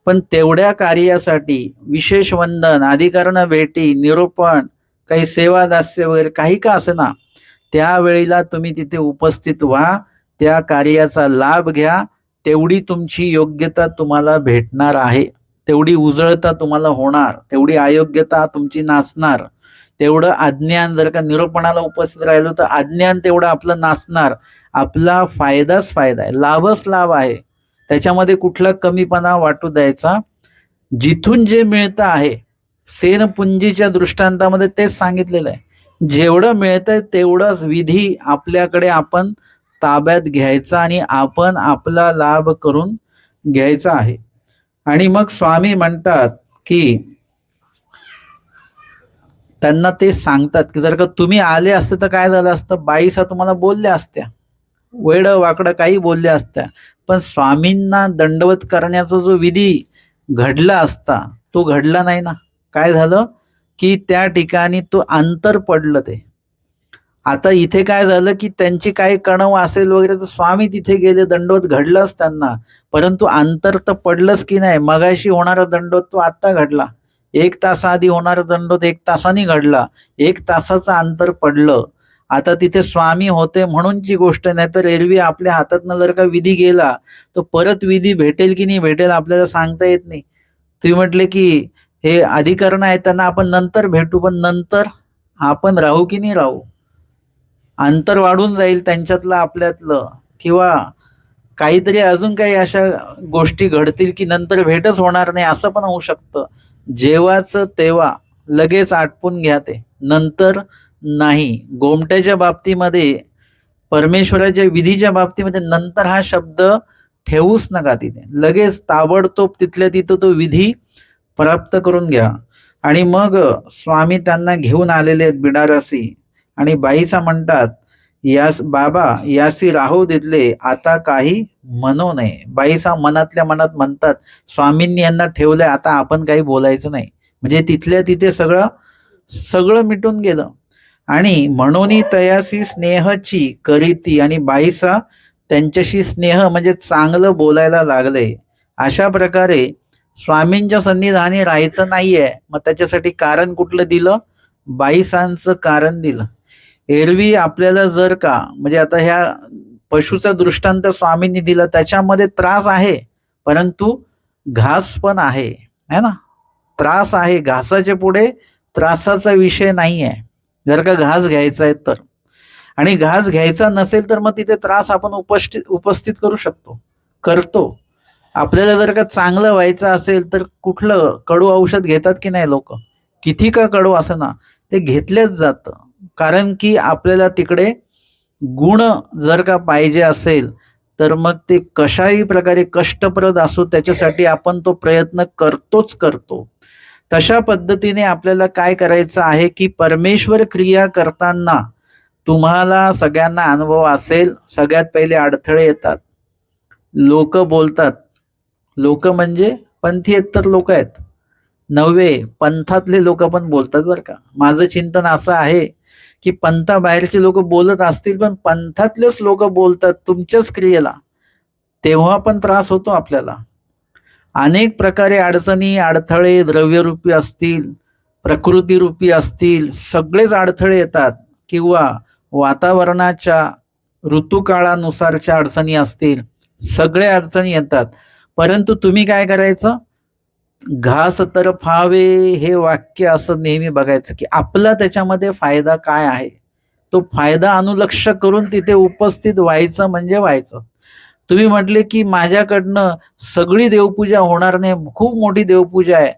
पण तेवढ्या कार्यासाठी विशेष वंदन, अधिकरण भेटी, निरोपण काही सेवा दास्य वगैरे काही का असेना, त्यावेळेला तुम्ही तिथे उपस्थित व्हा, त्या कार्याचा लाभ घ्या. तेवढी तुमची योग्यता तुम्हाला भेटणार आहे, तेवढी उजळता तुम्हाला होणार, तेवढी अयोग्यता तुमची नासणार, तेवढं अज्ञान, जर का निरूपणाला उपस्थित राहिलो तर अज्ञान तेवढं आपलं नासणार. आपला फायदाच फायदा आहे, लाभच लाभ आहे. त्याच्यामध्ये कुठला कमीपणा वाटू द्यायचा. जिथून जे मिळतं आहे, सेनपुंजीच्या दृष्टांतामध्ये तेच सांगितलेलं आहे. जेवढं मिळतंय तेवढंच विधी आपल्याकडे आपण ताब्यात घ्यायचा आणि आपण आपला लाभ करून घ्यायचा आहे. आणि मग स्वामी म्हणतात की त्यांना ते सांगतात की जर का तुम्ही आले असते तर काय झालं असतं, बाईसा तुम्हाला बोलल्या असत्या, वेडं वाकडं काही बोलल्या असत्या, पण स्वामींना दंडवत करण्याचा जो विधी घडला असता तो घडला नाही ना. काय झालं की त्या ठिकाणी तो अंतर पडलं. ते आता इथे काय झालं की त्यांची काही कणव असेल वगैरे तर स्वामी तिथे गेले, दंडवत घडलंच त्यांना, परंतु अंतर तर पडलंच की नाही. मगाशी होणारा दंडवत तो आत्ता घडला, 1 तासाआधी होणारा दंडवत 1 तासाने घडला, 1 तासाचं अंतर पडलं. आता तिथे स्वामी होते म्हणूनची गोष्ट, नाही तर एरवी आपल्या हातातनं जर का विधी गेला तो परत विधी भेटेल की नाही भेटेल आपल्याला सांगता येत नाही. तुम्ही म्हटले की हे अधिकरण आहे त्यांना आपण नंतर भेटू, पण नंतर आपण राहू की नाही राहू, अंतर वाढून जाईल त्यांच्यातलं आपल्यातलं, किंवा काहीतरी अजून काही अशा गोष्टी घडतील की नंतर भेटच होणार नाही, असं पण होऊ शकतं. जेव्हाचं तेव्हा लगेच आटपून घ्या, ते नंतर नाही. गोमट्याच्या बाबतीमध्ये, परमेश्वराच्या विधीच्या बाबतीमध्ये नंतर हा शब्द ठेवूच नका. तिथे लगेच ताबडतोब तिथल्या तिथं तो विधी प्राप्त करून घ्या. आणि मग स्वामी त्यांना घेऊन आलेले आहेत बिडारसी, आणि बाईसा म्हणतात, यास बाबा यासी राहू दिले आता काही म्हणू नये. बाईसा मनातल्या मनात म्हणतात, स्वामींनी यांना ठेवलंय, आता आपण काही बोलायचं नाही. म्हणजे तिथल्या तिथे सगळं सगळं मिटून गेलं. आणि म्हणून तयासी स्नेहची करीती, आणि बाईसा त्यांच्याशी स्नेह म्हणजे चांगलं बोलायला लागले. अशा प्रकारे स्वामींच्या सन्निधानी राहायचं नाहीये. मग त्याच्यासाठी कारण कुठलं दिलं, बाईसांचं कारण दिलं. एरवी आपल्याला जर का म्हणजे आता ह्या पशुचा दृष्टांत स्वामींनी दिला, त्याच्यामध्ये त्रास आहे परंतु घास पण आहे, है ना. त्रास आहे, घासाच्या पुढे त्रासाचा विषय नाही आहे. जर का घास घ्यायचा आहे तर, आणि घास घ्यायचा नसेल तर मग तिथे त्रास आपण उपस्थित करू शकतो, करतो. आपल्याला जर का चांगलं व्हायचं असेल तर कुठलं कडू औषध घेतात की नाही लोक, किती का कडू असं ना, ते घेतलेच जातं. कारण की आपल्याला तिकडे गुण जर का पाहिजे असेल तर मग ते कशाही प्रकारे कष्टप्रद असो त्याच्यासाठी आपण तो प्रयत्न करतोच करतो. तशा पद्धतीने आपल्याला काय करायचं आहे की परमेश्वर क्रिया करताना तुम्हाला सगळ्यांना अनुभव असेल, सगळ्यात पहिले अडथळे येतात. लोक बोलतात, लोक म्हणजे पंथीयेतर लोक आहेत, नव्हे पंथातले लोक पण बोलतात बरं का. माझं चिंतन असं आहे की पंथाबाहेरचे लोक बोलत असतील पण पंथातलेच लोक बोलतात तुमच्याच क्रियेला, तेव्हा पण त्रास होतो आपल्याला. अनेक प्रकारे अडचणी, अडथळे द्रव्यरूपी असतील, प्रकृतीरूपी असतील, सगळेच अडथळे येतात, किंवा वातावरणाच्या ऋतुकाळानुसारच्या अडचणी असतील, सगळे अडचणी येतात. परंतु तुम्ही काय करायचं, घास तर फावे हे वाक्य असं नेहमी बघायचं की आपला त्याच्यामध्ये फायदा काय आहे, तो फायदा अनुलक्ष करून तिथे उपस्थित व्हायचं म्हणजे व्हायचं. तुम्ही म्हटले की माझ्याकडनं सगळी देवपूजा होणार नाही, खूप मोठी देवपूजा आहे,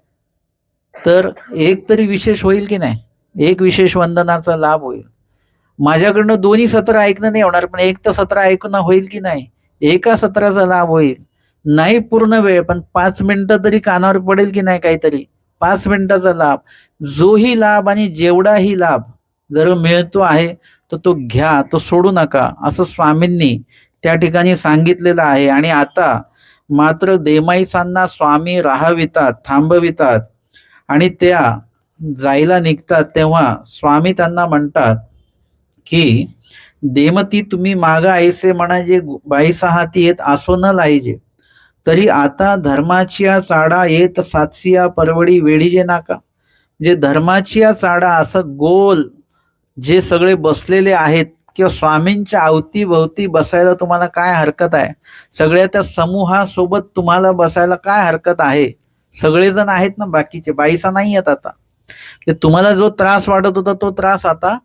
तर एक तरी विशेष होईल की नाही, एक विशेष वंदनाचा लाभ होईल. माझ्याकडनं दोन्ही सत्र ऐकणं नाही होणार, पण एक तर सत्र ऐकणं होईल की नाही, एका सत्राचा लाभ होईल. नाही पूर्ण वेळ पण 5 मिनिटं तरी कानावर पडेल की नाही, काहीतरी 5 मिनिटाचा लाभ. जोही लाभ आणि जेवढाही लाभ जर मिळतो आहे तर तो घ्या, तो सोडू नका, असं स्वामींनी त्या ठिकाणी सांगितलेलं आहे. आणि आता मात्र देमाईसांना स्वामी राहवितात, थांबवितात, आणि त्या जायला निघतात तेव्हा स्वामी त्यांना म्हणतात की देमती तुम्ही मागा ऐसे म्हणाजे बाईसा हाती येत असो न लाईजे, तरी आता धर्माच्या चाडा येत सातसिया परवडी वेढीजे नाका. जे धर्माची या चाडा असं गोल जे सगळे बसलेले आहेत किंवा स्वामींच्या अवतीभोवती बसायला तुम्हाला काय हरकत आहे? सगळ्या त्या समूहासोबत तुम्हाला बसायला काय हरकत आहे? सगळेजण आहेत ना, बाकीचे बाईसा नाही आहेत आता. ते तुम्हाला जो त्रास वाटत होता तो त्रास आता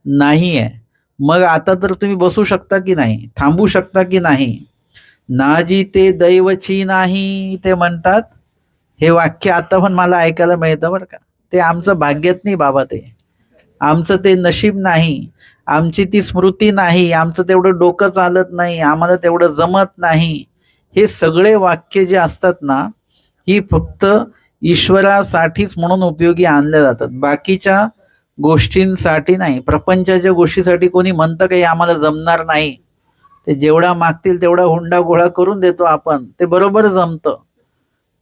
नाही आहे. मग आता तर तुम्ही बसू शकता की नाही? थांबू शकता की नाही? नाजी ते दैवची नाही ते म्हणतात. हे वाक्य आता पण मला ऐकायला मिळतं बरं का. ते आमचं भाग्यात नाही बाबा, ते आमचं ते नशीब नाही, आमची ती स्मृती नाही, आमचं तेवढं डोकं चालत नाही, आम्हाला तेवढं जमत नाही. हे सगळे वाक्य जे असतात ना, ही फक्त ईश्वरासाठीच म्हणून उपयोगी आणल्या जातात, बाकीच्या गोष्टींसाठी नाही. प्रपंचाच्या गोष्टीसाठी कोणी म्हणतं काही आम्हाला जमणार नाही, ते जेवढा मागतील तेवढा हुंडा गोळा करून देतो आपण, ते बरोबर जमतं.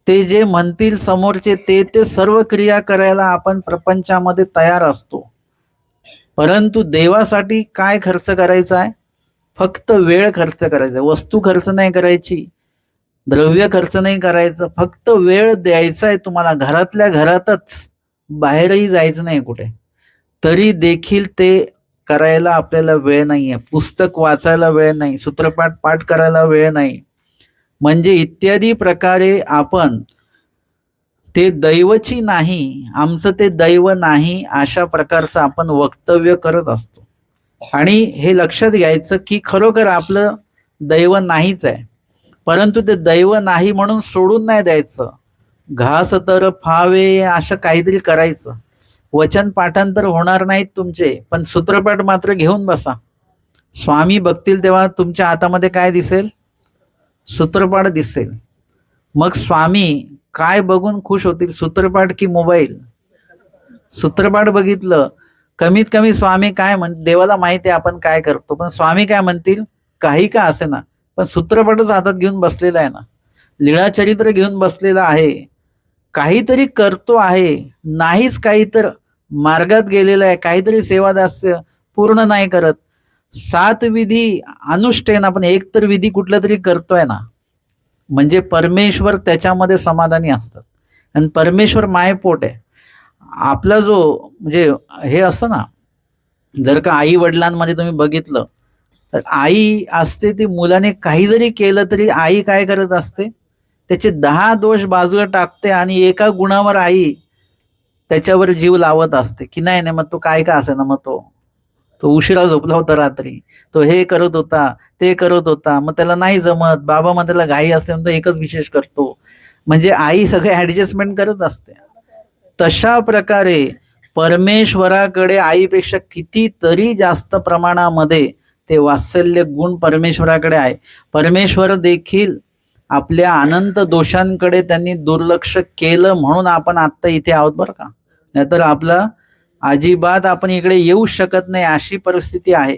ते जे म्हणतील समोरचे ते सर्व क्रिया करायला आपण प्रपंचामध्ये तयार असतो. परंतु देवासाठी काय खर्च करायचा आहे? फक्त वेळ खर्च करायचा, वस्तू खर्च नाही करायची, द्रव्य खर्च नाही करायचं, फक्त वेळ द्यायचा आहे तुम्हाला. घरातल्या घरातच, बाहेरही जायचं नाही कुठे. तरी देखील ते करायला आपल्याला वेळ नाहीये. पुस्तक वाचायला वेळ नाही, सूत्रपाठ पाठ करायला वेळ नाही, म्हणजे इत्यादी प्रकारे आपण ते दैवची नाही, आमचं ते दैव नाही, अशा प्रकारचं आपण वक्तव्य करत असतो. आणि हे लक्षात घ्यायचं की खरोखर आपलं दैव नाहीच आहे, परंतु ते दैव नाही म्हणून सोडून नाही द्यायचं. घास तर फावे असं काहीतरी करायचं. वचन पाठांतर होणार नाहीत तुमचे, पण सूत्रपाठ मात्र घेऊन बसा. स्वामी बघतील तेव्हा तुमच्या हातामध्ये काय दिसेल? सूत्रपाठ दिसेल. मग स्वामी काय बघून खुश होतील? सूत्रपाठ की मोबाईल? सूत्रपाठ बघितलं, कमीत कमी स्वामी काय देवाला माहिती आहे आपण काय करतो, पण स्वामी काय म्हणतील? काही का असे ना, पण सूत्रपाठच हातात घेऊन बसलेला आहे ना, लीळाचरित्र घेऊन बसलेला आहे, काहीतरी करतो आहे. नाहीच काही तर मार्गात गेलेला आहे, काहीतरी सेवादास्य पूर्ण नाही करत. 7 विधी अनुष्ठेन आपण एक तर विधी कुठला तरी करतोय ना, म्हणजे परमेश्वर त्याच्यामध्ये समाधानी असतात. आणि परमेश्वर मायपोट आहे. आपला जो म्हणजे हे असतं ना, जर का आई वडिलांमध्ये तुम्ही बघितलं तर आई असते ती मुलाने काही जरी केलं तरी आई काय करत असते? त्याचे 10 दोष बाजूला टाकते आणि एका गुणावर आई त्याच्यावर जीव लावत असते की नाही नाही, मग तो काय का असे ना, मग तो उशिरा झोपला होता रात्री, तो हे करत होता, ते करत होता, मग त्याला नाही जमत, बाबा मग त्याला घाई असते म्हणून तो एकच विशेष करतो. म्हणजे आई सगळे ऍडजस्टमेंट करत असते. तशा प्रकारे परमेश्वराकडे आईपेक्षा कितीतरी जास्त प्रमाणामध्ये ते वात्सल्य गुण परमेश्वराकडे आहे. परमेश्वर देखील आपल्या अनंत दोषांकडे त्यांनी दुर्लक्ष केलं म्हणून आपण आत्ता इथे आहोत बरं का, नाहीतर आपला अजिबात आपण इकडे येऊ शकत नाही अशी परिस्थिती आहे.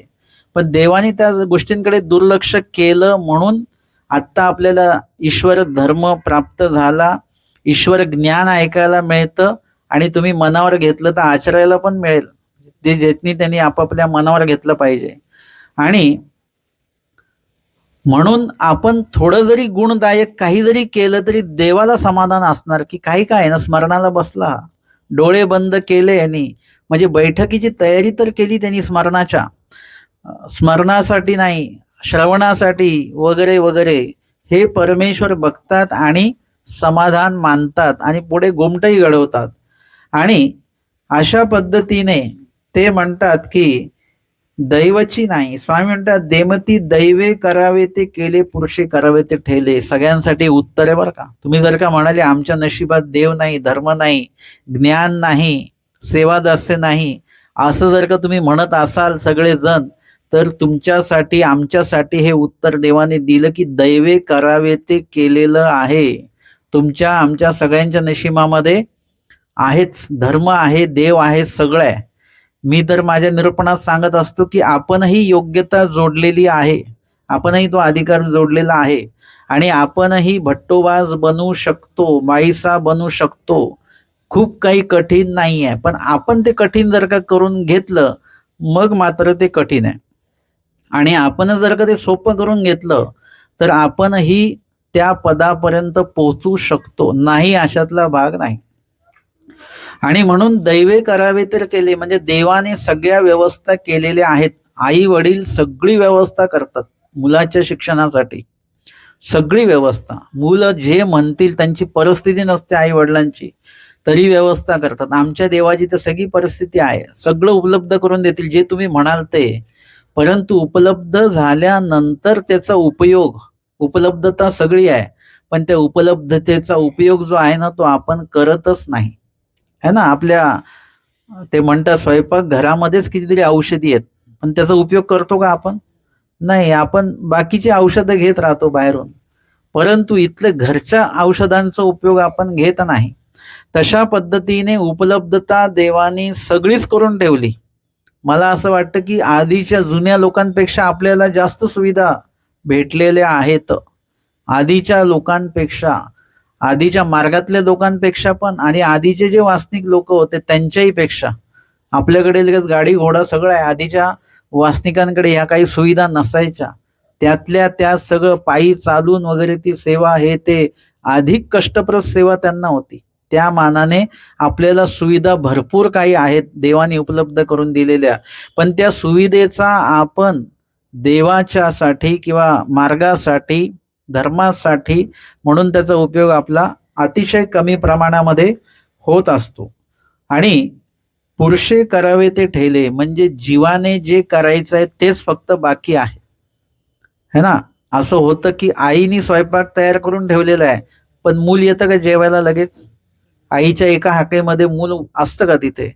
पण देवाने त्या गोष्टींकडे दुर्लक्ष केलं म्हणून आत्ता आपल्याला ईश्वर धर्म प्राप्त झाला, ईश्वर ज्ञान ऐकायला मिळतं आणि तुम्ही मनावर घेतलं तर आचरायला पण मिळेल, ते ज्यांनी त्यांनी आपापल्या मनावर घेतलं पाहिजे. आणि म्हणून आपण थोडं जरी गुणदायक काही जरी केलं तरी देवाला समाधान असणार की काही काय ना, स्मरणाला बसला, डोळे बंद केले यांनी, म्हणजे बैठकीची तयारी तर केली त्यांनी स्मरणाच्या, स्मरणासाठी नाही, श्रवणासाठी वगैरे वगैरे. हे परमेश्वर बघतात आणि समाधान मानतात आणि पुढे गोमटही घडवतात. आणि अशा पद्धतीने ते म्हणतात की दैवची नाही. स्वामी म्हणतात देमती दैवे करावे ते केले, पुरुषे करावे ते ठेले. सगळ्यांसाठी उत्तर आहे बरं का. तुम्ही जर का म्हणाले आमच्या नशिबात देव नाही, धर्म नाही, ज्ञान नाही, सेवादास्य नाही, असं जर का तुम्ही म्हणत असाल सगळेजण, तर तुमच्यासाठी आमच्यासाठी हे उत्तर देवाने दिलं की दैवे करावे ते केलेलं आहे. तुमच्या आमच्या सगळ्यांच्या नशिबामध्ये आहेच, धर्म आहे, देव आहे, सगळं आहे. मी तर माझ्या निरूपणात सांगत असतो की आपणही योग्यता जोडलेली आहे, आपणही तो अधिकार जोडलेला आहे आणि आपणही भट्टोबाज बनू शकतो, बाईसा बनू शकतो. खूप काही कठीण नाही आहे, पण आपण ते कठीण जर का करून घेतलं मग मात्र ते कठीण आहे. आणि आपण जर का ते सोपं करून घेतलं तर आपणही त्या पदापर्यंत पोहोचू शकतो, नाही अशातला भाग नाही. आणि म्हणून दैवे करावे तर केले, म्हणजे देवाने सगळ्या व्यवस्था केलेल्या आहेत. आई वडील सगळी व्यवस्था करतात मुलाच्या शिक्षणासाठी, सगळी व्यवस्था. मुलं जे म्हणतील, त्यांची परिस्थिती नसते आई वडिलांची तरी व्यवस्था करतात. आमच्या देवाची तर सगळी परिस्थिती आहे, सगळं उपलब्ध करून देतील जे तुम्ही म्हणाल ते. परंतु उपलब्ध झाल्यानंतर त्याचा उपयोग, उपलब्धता सगळी आहे पण त्या उपलब्धतेचा उपयोग जो आहे ना तो आपण करतच नाही, है ना. आपल्या ते म्हणतात स्वयंपाक घरामध्येच कितीतरी औषधी आहेत, पण त्याचा उपयोग करतो का आपण? नाही. आपण बाकीची औषधं घेत राहतो बाहेरून, परंतु इथले घरच्या औषधांचा उपयोग आपण घेत नाही. तशा पद्धतीने उपलब्धता देवानी सगळीच करून ठेवली. मला असं वाटतं की आधीच्या जुन्या लोकांपेक्षा आपल्याला जास्त सुविधा भेटलेल्या आहेत, आधीच्या लोकांपेक्षा, आधीच्या मार्गातल्या लोकांपेक्षा पण, आणि आधीचे जे वासनिक लोक होते त्यांच्याही पेक्षा. आपल्याकडे लगेच गाडी घोडा सगळं आहे, आधीच्या वासनिकांकडे ह्या काही सुविधा नसायच्या. त्यातल्या त्यात सगळं पायी चालून वगैरे ती सेवा, हे ते अधिक कष्टप्रद सेवा त्यांना होती. त्या मानाने आपल्याला सुविधा भरपूर काही आहेत देवाने उपलब्ध करून दिलेल्या, पण त्या सुविधेचा आपण देवाच्यासाठी किंवा मार्गासाठी, धर्मासाठी म्हणून त्याचा उपयोग आपला अतिशय कमी प्रमाणामध्ये होत असतो. आणि पुरुषे करावे ते ठेले, म्हणजे जीवाने जे करायचं आहे तेच फक्त बाकी आहे, है ना. असं होतं की आईने स्वयंपाक तयार करून ठेवलेला आहे, पण मूल येतं का जेवायला लगेच? आईच्या एका हाकेमध्ये मूल असतं का तिथे?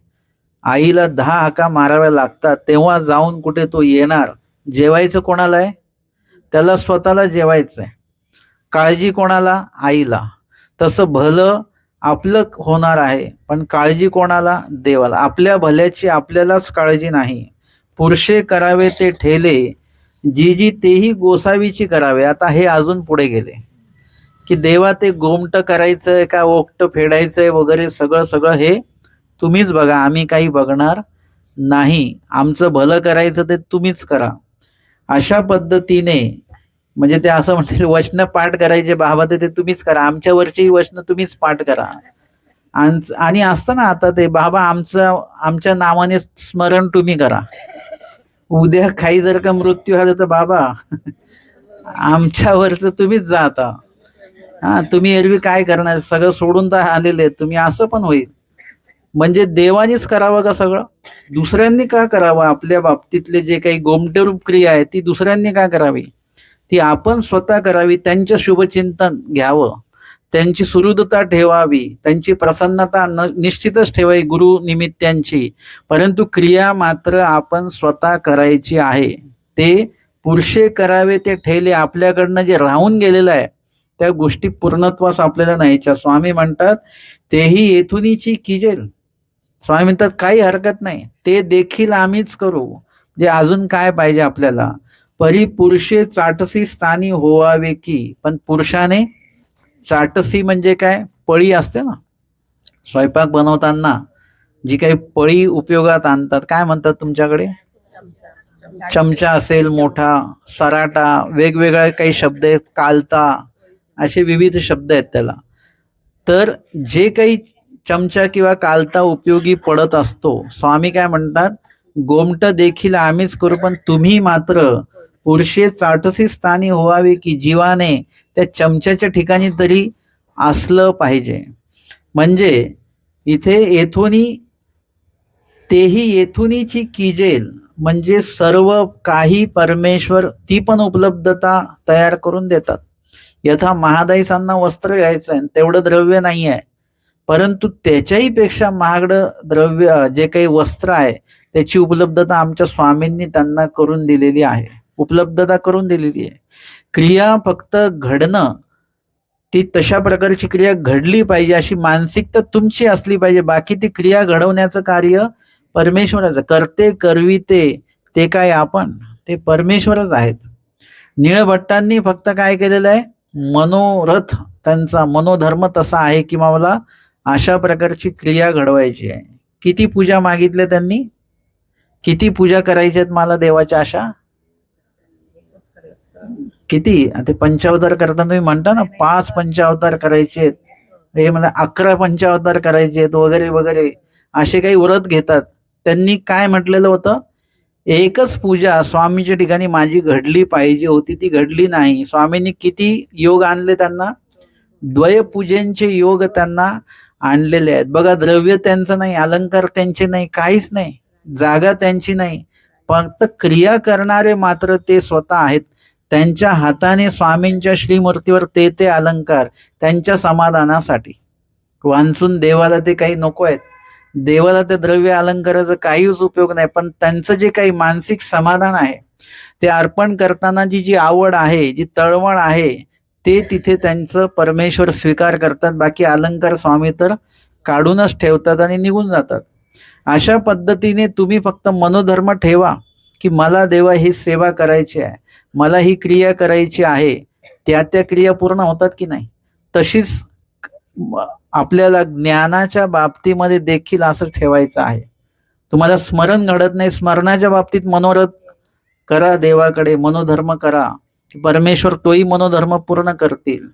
आईला 10 हाका माराव्या लागतात, तेव्हा जाऊन कुठे तो येणार. जेवायचं कोणाला आहे? त्याला स्वतःला जेवायचंय. काळजी कोणाला? आईला. तसं भलं आपलं होणार आहे, पण काळजी कोणाला? देवाला. आपल्या भल्याची आपल्यालाच काळजी नाही. पुरुषे करावे ते ठेले, जी जी तेही गोसावीची करावे. आता हे अजून पुढे गेले की देवा ते गोमट करायचंय का ओकट फेडायचंय वगैरे सगळं सगळं हे तुम्हीच बघा, आम्ही काही बघणार नाही. आमचं भलं करायचं ते तुम्हीच करा. अशा पद्धतीने, म्हणजे ते असं म्हणतील वचन पाठ करायचे बाबा ते तुम्हीच करा, आमच्यावरची वचन तुम्हीच पाठ करा. आणि असतं ना आता ते बाबा आमच्या नावाने स्मरण तुम्ही करा. उद्या काही जर का मृत्यू झाला तर बाबा आमच्यावरच तुम्हीच जा आता. हा, तुम्ही एरवी काय करणार, सगळं सोडून तर आलेले तुम्ही, असं पण होईल. म्हणजे देवानीच करावं का सगळं? दुसऱ्यांनी का करावं? आपल्या बाबतीतले जे काही गोमटेरूप क्रिया आहे ती दुसऱ्यांनी का करावी? ती आपण स्वतः करावी. त्यांचं शुभचिंतन घ्यावं, त्यांची सुहृदता ठेवावी, त्यांची प्रसन्नता निश्चितच ठेवावी गुरु निमित्तांची, परंतु क्रिया मात्र आपण स्वतः करायची आहे. ते पुरुषे करावे ते ठेले, आपल्याकडनं जे राहून गेलेलं आहे त्या गोष्टी पूर्णत्वास आपल्याला न्यायच्या. स्वामी म्हणतात तेही येथुनीची किजेल. स्वामी म्हणतात काही हरकत नाही, ते देखील आम्हीच करू. म्हणजे अजून काय पाहिजे आपल्याला? परी पुरुषे चाटसी स्थानी होवावे की. पण पुरुषाने चाटसी म्हणजे काय? पळी असते ना, स्वयंपाक बनवताना जी काही पळी उपयोगात आणतात, काय म्हणतात तुमच्याकडे? चमचा असेल मोठा, सराटा, वेगवेगळे काही शब्द आहेत, कालता, असे विविध शब्द आहेत त्याला. तर जे काही चमचा किंवा कालता उपयोगी पडत असतो, स्वामी काय म्हणतात? गोमट देखील आम्हीच करू, पण तुम्ही मात्र पुरुषे चाटसी स्थानी व्हावे की, जीवाने त्या चमच्याच्या ठिकाणी तरी असलं पाहिजे. म्हणजे इथे येथुनी तेही येथुनीची किजेल, म्हणजे सर्व काही परमेश्वर ती पण उपलब्धता तयार करून देतात. यथा महादाईसांना वस्त्र घ्यायचं आहे, तेवढं द्रव्य नाही आहे, परंतु त्याच्याही पेक्षा महागडं द्रव्य जे काही वस्त्र आहे त्याची उपलब्धता आमच्या स्वामींनी त्यांना करून दिलेली आहे, उपलब्धता करून दिलेली आहे. क्रिया फक्त घडणं, ती तशा प्रकारची क्रिया घडली पाहिजे अशी मानसिकता तुमची असली पाहिजे. बाकी ती क्रिया घडवण्याचं कार्य परमेश्वराचं. करते करविते ते काय आपण? ते परमेश्वरच आहेत. निळभट्टांनी फक्त काय केलेलं आहे? मनोरथ, त्यांचा मनोधर्म तसा आहे की मला अशा प्रकारची क्रिया घडवायची आहे. किती पूजा मागितल्या त्यांनी? किती पूजा करायच्या आहेत मला देवाच्या? अशा किती? ते पंचावतार करताना तुम्ही म्हणता ना 5 पंचावतार करायचे आहेत, हे मला 11 पंचावतार करायचे आहेत वगैरे वगैरे असे काही व्रत घेतात. त्यांनी काय म्हटलेलं होतं, एकच पूजा स्वामीच्या ठिकाणी माझी घडली पाहिजे होती, ती घडली नाही. स्वामींनी किती योग आणले त्यांना, द्वयपूजेंचे योग त्यांना आणलेले आहेत. बघा, द्रव्य त्यांचं नाही, अलंकार त्यांचे नाही, काहीच नाही, जागा त्यांची नाही, फक्त क्रिया करणारे मात्र ते स्वतः आहेत. त्यांच्या हाताने स्वामींच्या श्रीमूर्तीवर ते अलंकार त्यांच्या समाधानासाठी. वांचून देवाला ते काही नको आहेत, देवाला ते द्रव्य अलंकाराचा काहीच उपयोग नाही, पण त्यांचं जे काही मानसिक समाधान आहे ते अर्पण करताना जी आवड आहे, जी तळमळ आहे, ते तिथे त्यांचं परमेश्वर स्वीकार करतात. बाकी अलंकार स्वामी तर काढूनच ठेवतात आणि निघून जातात. अशा पद्धतीने तुम्ही फक्त मनोधर्म ठेवा की मला देवा ही सेवा करायची आहे, मला ही क्रिया करायची आहे. त्या क्रिया पूर्ण होतात की नाही? तशीच आपल्याला ज्ञानाच्या बाबतीमध्ये देखील असं ठेवायचं आहे. तुम्हाला स्मरण घडत नाही, स्मरणाच्या बाबतीत मनोरथ करा, देवाकडे मनोधर्म करा, परमेश्वर तोही मनोधर्म पूर्ण करतील.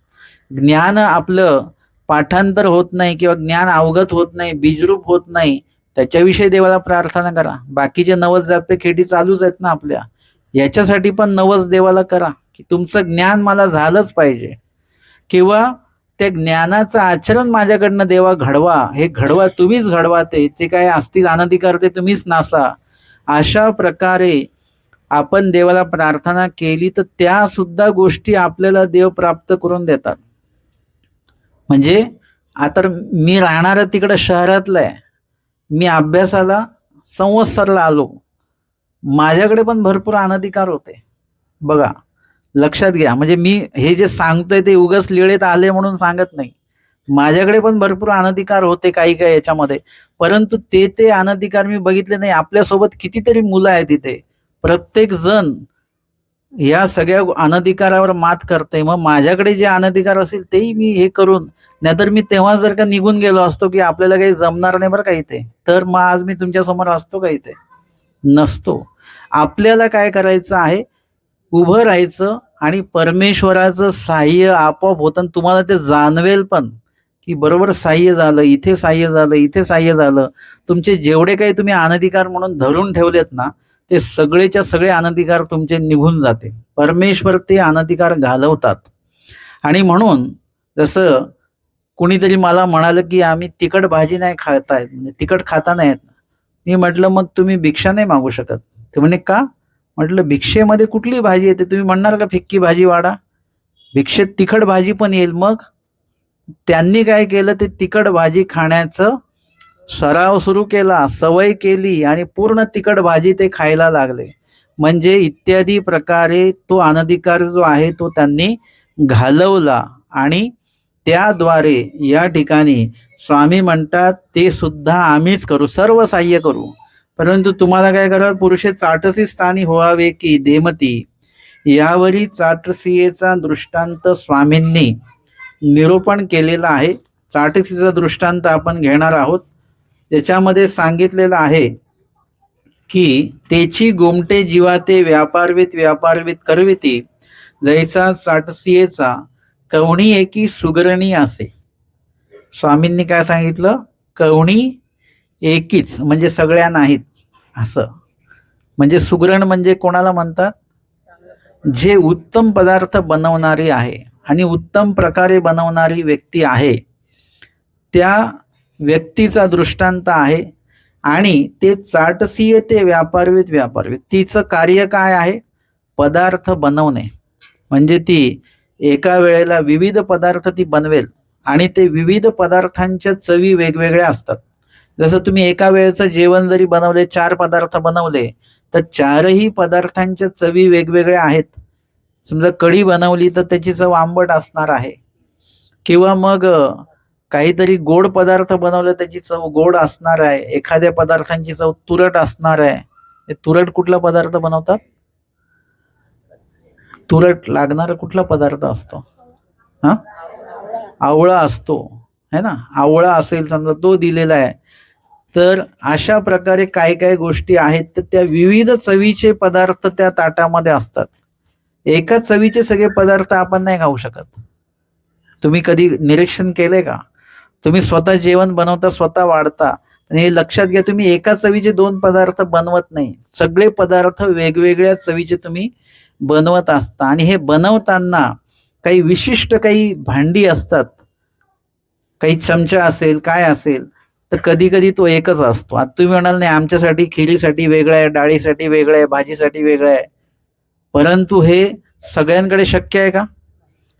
ज्ञान आपलं पाठांतर होत नाही किंवा ज्ञान अवगत होत नाही, बीजरूप होत नाही, त्याच्याविषयी देवाला प्रार्थना करा. बाकीचे 90 जापे खेटी चालूच आहेत ना आपल्या, याच्यासाठी पण 90 देवाला करा की तुमचं ज्ञान मला झालंच पाहिजे, किंवा त्या ज्ञानाचं आचरण माझ्याकडनं देवा घडवा. हे घडवा, तुम्हीच घडवा, ते जे काय असतील अनधिकार ते तुम्हीच नासा. अशा प्रकारे आपण देवाला प्रार्थना केली तर त्या सुद्धा गोष्टी आपल्याला देव प्राप्त करून देतात. म्हणजे आता मी राहणारा तिकडं शहरातला आहे, मी अभ्यासाला संवत्सरला आलो, माझ्याकडे पण भरपूर अनधिकार होते. बघा, लक्षात घ्या. म्हणजे मी हे जे सांगतोय ते उगाच लिळेत आले म्हणून सांगत नाही, माझ्याकडे पण भरपूर अनधिकार होते काही याच्यामध्ये, परंतु ते अनधिकार मी बघितले नाही. आपल्यासोबत कितीतरी मुलं आहेत तिथे, प्रत्येक जण या सगळ्या अनधिकारावर मात करते. मग माझ्याकडे जे अनधिकार असेल तेही मी हे करून, नाहीतर मी तेव्हा जर का निघून गेलो असतो की आपल्याला काही जमणार नाही बरं का इथे, तर मग आज मी तुमच्या समोर असतो का? इथे नसतो. आपल्याला काय करायचं आहे, उभं राहायचं आणि परमेश्वराचं साह्य आपोआप होतं. तुम्हाला ते जाणवेल पण की बरोबर साह्य झालं, इथे साह्य झालं, इथे साह्य झालं. तुमचे जेवढे काही तुम्ही अनधिकार म्हणून धरून ठेवलेत ना, ते सगळेच्या सगळे अनधिकार तुमचे निघून जाते. परमेश्वर ते अनधिकार घालवतात. आणि म्हणून जसं कुणीतरी मला म्हणालं की आम्ही तिखट भाजी नाही खातायत, म्हणजे तिखट खाता नाहीत. मी म्हटलं मग तुम्ही भिक्षा नाही मागू शकत? ते म्हणे का? म्हटलं भिक्षेमध्ये कुठली भाजी येते? तुम्ही म्हणणार का फिक्की भाजी वाढा? भिक्षेत तिखट भाजी पण येईल. मग त्यांनी काय केलं, ते तिखट भाजी खाण्याचं सराव सुरू केला, सवय केली आणि पूर्ण तिखट भाजी ते खायला लागले. म्हणजे इत्यादी प्रकारे तो अनधिकार जो आहे तो त्यांनी घालवला. आणि त्याद्वारे या ठिकाणी स्वामी म्हणतात ते सुद्धा आम्हीच करू, सर्व साह्य करू, परंतु तुम्हाला काय करावं, पुरुषे चाटसी स्थानी व्हावे की देमती. यावरी चाटसीचा दृष्टांत स्वामींनी निरूपण केलेला आहे. चाटसीचा दृष्टांत आपण घेणार आहोत. त्याच्यामध्ये सांगितलेलं आहे की तेची गोमटे जीवाते व्यापारवीत करविती, जैसा चाटसीचा कवणी एकी सुगरणी असे. स्वामींनी काय सांगितलं, कवणी एकीच म्हणजे सगळ्या नाहीत असं. म्हणजे सुगरण म्हणजे कोणाला म्हणतात, जे उत्तम पदार्थ बनवणारी आहे आणि उत्तम प्रकारे बनवणारी व्यक्ती आहे, त्या व्यक्तीचा दृष्टांत आहे. आणि ते चाटसीय ते व्यापारवीत, तिचं कार्य काय आहे, पदार्थ बनवणे. म्हणजे ती एका वेळेला विविध पदार्थ ती बनवेल आणि ते विविध पदार्थांच्या चवी वेगवेगळ्या असतात. जसं तुम्ही एका वेळेचं जेवण जरी बनवले, 4 पदार्थ बनवले, तर 4ही पदार्थांच्या चवी वेगवेगळ्या आहेत. समजा कढी बनवली तर त्याची चव आंबट असणार आहे, किंवा मग काहीतरी गोड पदार्थ बनवलं त्याची चव गोड असणार आहे, एखाद्या पदार्थांची चव तुरट असणार आहे. तुरट कुठला पदार्थ बनवतात, तुरट लागणारा कुठला पदार्थ असतो, आवळा असतो है ना. आवळा असेल समजा, तो दिलेला आहे. तर अशा प्रकारे काय काय गोष्टी आहेत, तर त्या विविध चवीचे पदार्थ त्या ताटामध्ये असतात. एकाच चवीचे सगळे पदार्थ आपण नाही खाऊ शकत. तुम्ही कधी निरीक्षण केले का? तुम्ही स्वतः जेवण बनवता, स्वतः वाढता, आणि हे लक्षात घ्या, तुम्ही एका चवीचे दोन पदार्थ बनवत नाही, सगळे पदार्थ वेगवेगळ्या चवीचे तुम्ही बनवत असता. आणि हे बनवताना काही विशिष्ट काही भांडी असतात, काही चमचा असेल, काय असेल, तर कधी कधी तो एकच असतो. आता तुम्ही म्हणाल नाही आमच्यासाठी खिरीसाठी वेगळं आहे, डाळीसाठी वेगळं आहे, भाजीसाठी वेगळं आहे, परंतु हे सगळ्यांकडे शक्य आहे का?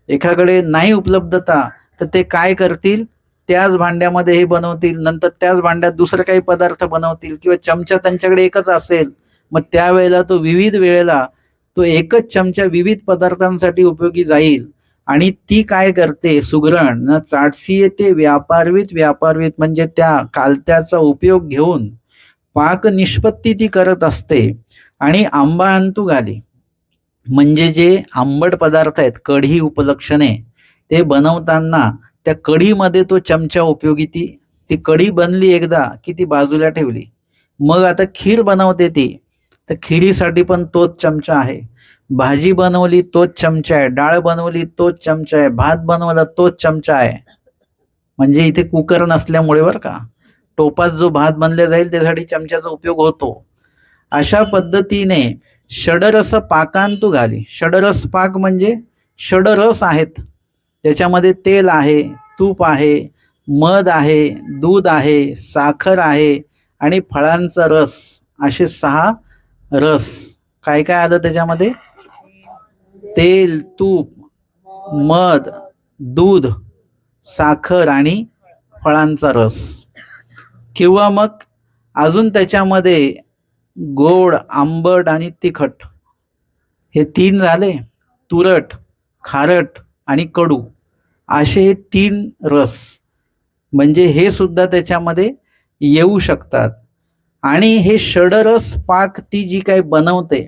एकाकडे नाही उपलब्धता, तर ते काय करतील, त्याच भांड्यामध्ये हे बनवतील, नंतर त्याच भांड्यात दुसरं काही पदार्थ बनवतील, किंवा चमचा त्यांच्याकडे एकच असेल, मग त्यावेळेला तो विविध वेळेला तो एकच चमचा विविध पदार्थांसाठी उपयोगी जाईल. आणि ती काय करते, सुगरण न चाटसी येते व्यापारवीत, व्यापारवीत म्हणजे त्या कालत्याचा उपयोग घेऊन पाक निष्पत्ती ती करत असते. आणि आंबा अंतू घाली म्हणजे जे आंबट पदार्थ आहेत, कढी उपलक्षणे, ते बनवताना त्या कढीमध्ये तो चमचा उपयोगी, ती कढी बनली एकदा की ती बाजूला ठेवली. मग आता खीर बनवते ती, तर खिरीसाठी पण तोच चमचा आहे, भाजी बनवली तोच चमचा आहे, डाळ बनवली तोच चमचा आहे, भात बनवला तोच चमचा आहे. म्हणजे इथे कुकर नसल्यामुळे बरं का, टोपात जो भात बनला जाईल त्यासाठी चमच्याचा उपयोग होतो. अशा पद्धतीने षडरस पाकांतू घाली. षडरस पाक म्हणजे षडरस आहेत, त्याच्यामध्ये तेल आहे, तूप आहे, मध आहे, दूध आहे, साखर आहे आणि फळांचा रस, असे 6 रस. काय काय आलं त्याच्यामध्ये, तेल, तूप, मध, दूध, साखर आणि फळांचा रस. किंवा मग अजून त्याच्यामध्ये गोड, आंबट आणि तिखट, हे 3 झाले. तुरट, खारट आणि कडू, असे हे 3 रस, म्हणजे हे सुद्धा त्याच्यामध्ये येऊ शकतात. आणि हे षडरस पाक ती जी काही बनवते,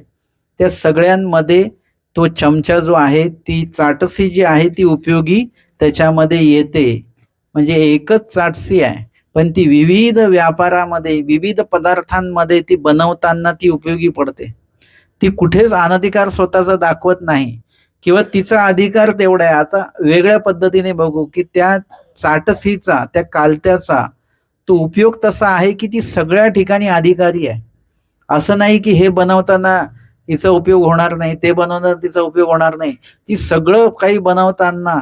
त्या सगळ्यांमध्ये तो चमचा जो आहे, ती चाटसी जी आहे ती उपयोगी त्याच्यामध्ये येते. म्हणजे एकच चाटसी आहे, पण ती विविध व्यापारामध्ये, विविध पदार्थांमध्ये ती बनवताना ती उपयोगी पडते. ती कुठेच अनधिकार स्वतःचा दाखवत नाही, किंवा तिचा अधिकार तेवढा आहे. आता वेगळ्या पद्धतीने बघू की त्या चाटसीचा, त्या कालत्याचा तो उपयोग तसा आहे की ती सगळ्या ठिकाणी अधिकारी आहे. असं नाही की हे बनवताना हिचा उपयोग होणार नाही, ते बनवताना तिचा उपयोग होणार नाही. ती सगळं काही बनवताना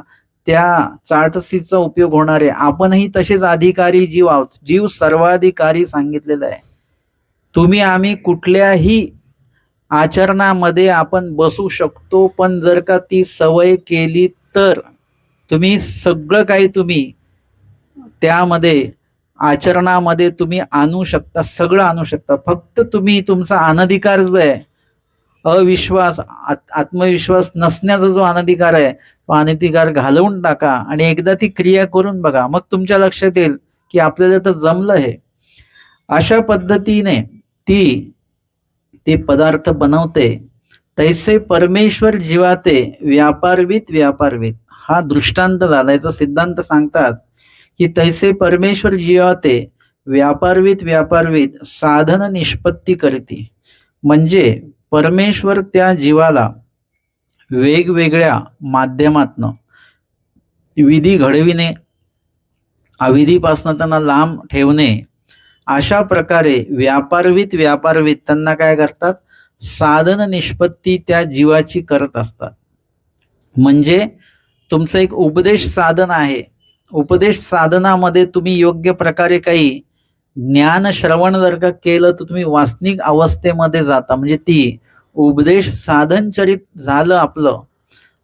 त्या चाटसीचा उपयोग होणार आहे. आपणही तसेच अधिकारी जीव आहोत, जीव सर्वाधिकारी सांगितलेलं आहे. तुम्ही आम्ही कुठल्याही आचरणामध्ये आपण बसू शकतो, पण जर का ती सवय केली तर तुम्ही सगळं काही तुम्ही त्यामध्ये आचरणामध्ये तुम्ही आणू शकता, सगळं आणू शकता. फक्त तुम्ही तुमचा अनधिकार जो आहे, अविश्वास, आत्मविश्वास नसण्याचा जो अनधिकार आहे, तो अनधिकार घालवून टाका आणि एकदा ती क्रिया करून बघा. मग तुमच्या लक्षात येईल की आपल्याला तर जमलं हे. अशा पद्धतीने ती पदार्थ बनवते. तैसे परमेश्वर जीवाते व्यापारवीत, व्यापारवीत, हा दृष्टांत झाला. याचा सिद्धांत सांगतात की तैसे परमेश्वर जीवाते व्यापारवीत, व्यापारवीत साधन निष्पत्ती करते. म्हणजे परमेश्वर त्या जीवाला वेगवेगळ्या माध्यमातनं विधी घडविणे, अविधीपासून त्यांना लांब ठेवणे, अशा प्रकारे व्यापारवीत, व्यापारवीत त्यांना काय करतात, साधन निष्पत्ती त्या जीवाची करत असतात. म्हणजे तुमचं एक उपदेश साधन आहे. उपदेश साधनामध्ये तुम्ही योग्य प्रकारे काही ज्ञान श्रवण जर का केलं तर तुम्ही वासनिक अवस्थेमध्ये जाता. म्हणजे ती उपदेश साधन चरित झालं आपलं.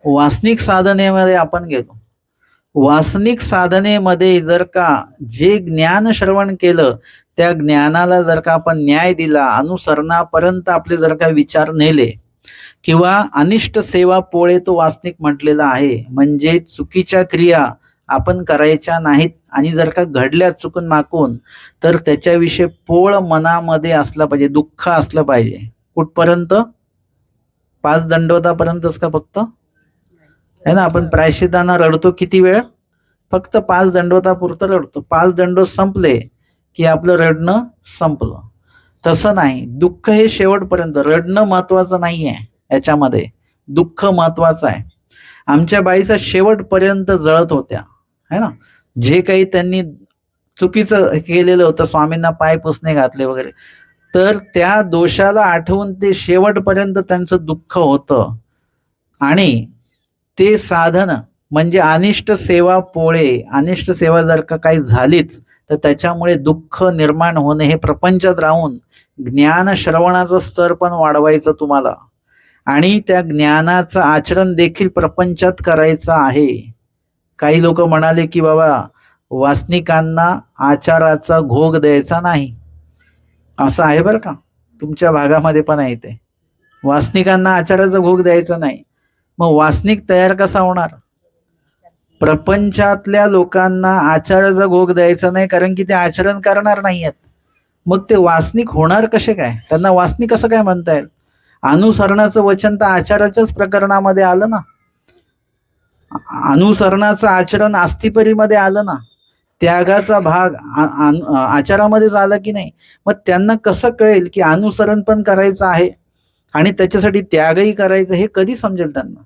वासनिक साधनेमध्ये आपण गेलो. वासनिक साधनेमध्ये जर का जे ज्ञान श्रवण केलं, त्या ज्ञानाला जर का आपण न्याय दिला, अनुसरणापर्यंत आपले जर का विचार नेले, किंवा अनिष्ट सेवा पोळे तो वासनिक म्हटलेला आहे. म्हणजे चुकीच्या क्रिया आपण करायच्या नाहीत, आणि जर का घडल्या चुकून माकून, तर त्याच्याविषयी पोळ मनामध्ये असला पाहिजे, दुःख असलं पाहिजे. कुठपर्यंत? 5 दंडवतापर्यंतच का फक्त? है ना. आपण प्रायश्चिताना रडतो किती वेळ? फक्त 5 दंडवतापुरतं रडतो. 5 दंडवत संपले की आपलं रडणं संपलं. तसं नाही, दुःख हे शेवटपर्यंत. रडणं महत्वाचं नाही आहे याच्यामध्ये, दुःख महत्वाचं आहे. आमच्या बाईचा शेवटपर्यंत जळत होत्या, है ना. जे काही त्यांनी चुकीचं केलेलं होतं, स्वामींना पाय पुसणे घातले वगैरे, तर त्या दोषाला आठवून ते शेवटपर्यंत त्यांचं दुःख होतं. आणि ते साधन म्हणजे अनिष्ट सेवा पोळे, अनिष्ट सेवा जर का काही झालीच तर त्याच्यामुळे दुःख निर्माण होणे, हे प्रपंचात राहून ज्ञान श्रवणाचं स्तर पण वाढवायचं तुम्हाला, आणि त्या ज्ञानाचं आचरण देखील प्रपंचात करायचं आहे. काही लोक म्हणाले की बाबा वासनिकांना आचाराचा घोग द्यायचा नाही, असं आहे बरं का, तुमच्या भागामध्ये पण आहे ते, वासनिकांना आचाराचा घोग द्यायचा नाही. मग वासनिक तयार कसा होणार? प्रपंचातल्या लोकांना आचाराचा घोग द्यायचा नाही, कारण की ते आचरण करणार नाहीयेत. मग ते वासनिक होणार कसे काय? त्यांना वासनिक कसं काय म्हणता येईल? अनुसरणाचं वचन तर आचाराच्याच प्रकरणामध्ये आलं ना, अनुसरणाचं आचरण आस्तिपरीमध्ये आलं ना, त्यागाचा भाग आचारामध्ये झाला की नाही? मग त्यांना कसं कळेल की अनुसरण पण करायचं आहे आणि त्याच्यासाठी त्यागही करायचं, हे कधी समजेल त्यांना?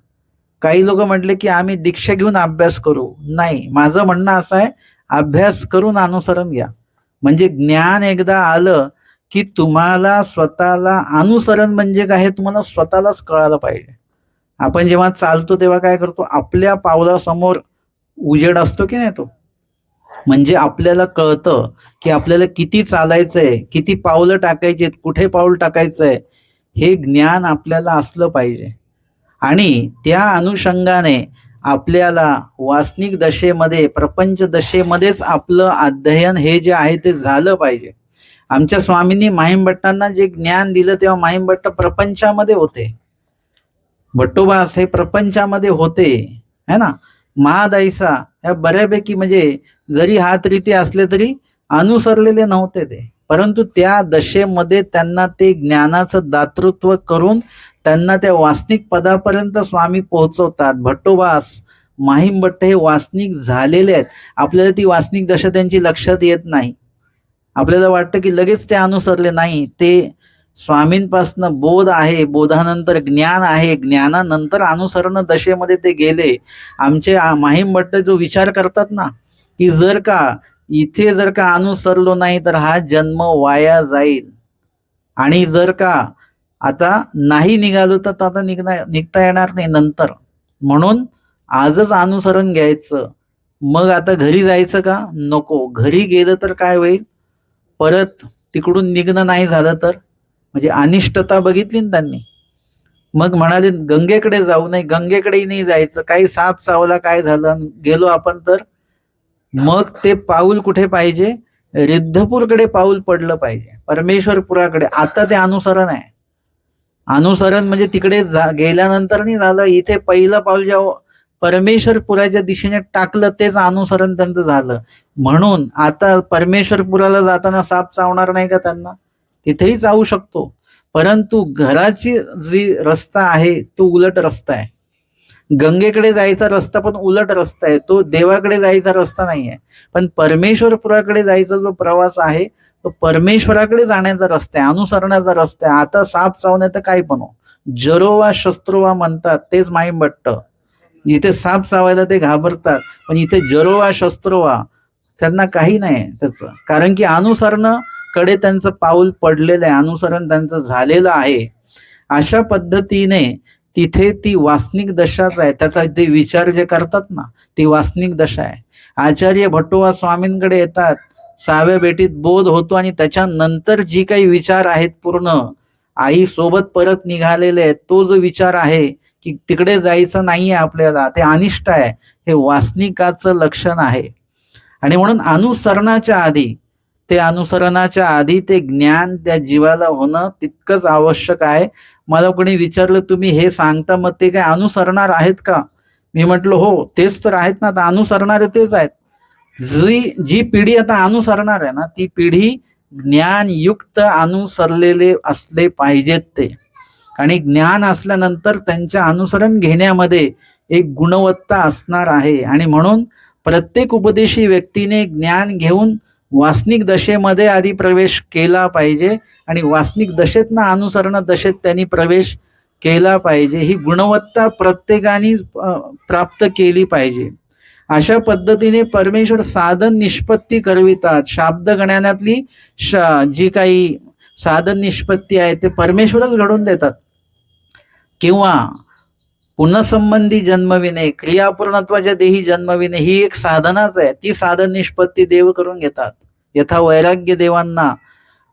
काही लोक म्हटले की आम्ही दीक्षा घेऊन अभ्यास करू. नाही, माझं म्हणणं असं आहे, अभ्यास करून अनुसरण घ्या. म्हणजे ज्ञान एकदा आलं की तुम्हाला स्वतःला अनुसरण म्हणजे काय हे तुम्हाला स्वतःलाच कळायला पाहिजे. आपण जेव्हा चालतो तेव्हा काय करतो, आपल्या पावलासमोर उजेड असतो की नाही तो, म्हणजे आपल्याला कळतं की आपल्याला किती चालायचंय, किती पावलं टाकायची, कुठे पाऊल टाकायचंय, हे ज्ञान आपल्याला असलं पाहिजे. आणि त्या अनुषंगाने आपल्याला वासनिक दशेमध्ये, प्रपंच दशेमध्येच आपलं अध्ययन हे जे आहे ते झालं पाहिजे. आमच्या स्वामींनी माहीमभट्टांना जे ज्ञान दिलं तेव्हा माहीमभट्ट प्रपंचामध्ये होते, भट्टोबास हे प्रपंचामध्ये होते, है ना. महादाईसा या बऱ्यापैकी म्हणजे जरी हात रीती असले तरी अनुसरलेले नव्हते ते, परंतु त्या दशेमध्ये त्यांना ते ज्ञानाचं दातृत्व करून त्यांना त्या वासनिक पदापर्यंत स्वामी पोहोचवतात. भट्टोबास, माहीमभट्ट हे वासनिक झालेले आहेत. आपल्याला ती वासनिक दशा त्यांची लक्षात येत नाही. आपल्याला वाटतं की लगेच ते अनुसरले, नाही, ते स्वामींपासनं बोध आहे, बोधानंतर ज्ञान आहे, ज्ञानानंतर अनुसरण दशेमध्ये ते गेले. आमचे माहीमभट्ट जो विचार करतात ना की जर का इथे जर का अनुसरलो नाही तर हा जन्म वाया जाईल, आणि जर का आता नाही निघालो तर आता निघता येणार नाही नंतर, म्हणून आजच अनुसरण घ्यायचं. मग आता घरी जायचं का? नको. घरी गेलं तर काय होईल, परत तिकडून निघणं नाही झालं तर, म्हणजे अनिष्टता बघितली ना त्यांनी. मग म्हणाले गंगेकडे जाऊ, नाही गंगेकडेही नाही जायचं, काही साप चावला, काय झालं, गेलो आपण तर, मग ते पाऊल कुठे पाहिजे, रिद्धपूरकडे पाऊल पडलं पाहिजे, परमेश्वरपुराकडे. आता ते अनुसरण आहे. अनुसरण म्हणजे तिकडे गेल्यानंतर नाही झालं, इथे पहिलं पाऊल जेव्हा परमेश्वरपुराच्या दिशेने टाकलं तेच अनुसरण त्यांचं झालं. म्हणून आता परमेश्वरपुराला जाताना साप चावणार नाही का त्यांना? तिथेही जाऊ शकतो, परंतु घराची जी रस्ता आहे तो उलट रस्ता आहे. गंगेकडे जायचा रस्ता पण उलट रस्ता आहे, तो देवाकडे जायचा रस्ता नाही आहे. पण परमेश्वरपुराकडे जायचा जो प्रवास आहे तो परमेश्वराकडे जाण्याचा रस्ता आहे, अनुसरणाचा रस्ता आहे. आता साप चावणे तर काय पण हो, जरोवा शस्त्रोवा म्हणतात, तेच माहीमभट्ट. जिथे साप चावायला ते घाबरतात, पण इथे जरोवा शस्त्रोवा त्यांना काही नाही त्याचं, कारण की अनुसरणाकडे त्यांचं पाऊल पडलेलं आहे, अनुसरण त्यांचं झालेलं आहे. अशा पद्धतीने तिथे ती वासनिक दशाच आहे, त्याचा ते विचार जे करतात ना ती वासनिक दशा आहे. आचार्य भट्टोबा स्वामींकडे येतात, 6व्या भेटीत बोध होतो, आणि त्याच्यानंतर जी काही विचार आहेत पूर्ण आई सोबत परत निघालेले आहेत, तो जो विचार आहे की तिकडे जायचं नाहीये आपल्याला, ते अनिष्ट आहे, हे वासनिकाचं लक्षण आहे. आणि म्हणून अनुसरणाच्या आधी ते ज्ञान त्या जीवाला होणं तितकंच आवश्यक आहे. मला कोणी विचारलं तुम्ही हे सांगता मग ते काय अनुसरणार आहेत का? मी म्हटलं हो, तेच तर आहेत ना, आता अनुसरणारे तेच आहेत. जी पिढी आता अनुसरणार आहे ना ती पिढी ज्ञानयुक्त अनुसरलेले असले पाहिजेत ते, आणि ज्ञान असल्यानंतर त्यांच्या अनुसरण घेण्यामध्ये एक गुणवत्ता असणार आहे. आणि म्हणून प्रत्येक उपदेशी व्यक्तीने ज्ञान घेऊन वासनिक दशेमध्ये आधी प्रवेश केला पाहिजे, आणि वासनिक दशेतनं अनुसरण दशेत त्यांनी प्रवेश केला पाहिजे. ही गुणवत्ता प्रत्येकाने प्राप्त केली पाहिजे. अशा पद्धतीने परमेश्वर साधन निष्पत्ती करवितात. शाब्द गणनातली जी काही साधन निष्पत्ती आहे ते परमेश्वरच घडून देतात. किंवा पुनःसंबंधी जन्मविणे, क्रियापूर्णत्वाच्या देही जन्मविणे ही एक साधनाच आहे. ती साधन निष्पत्ती देव करून घेतात. यथा वैराग्य देवांना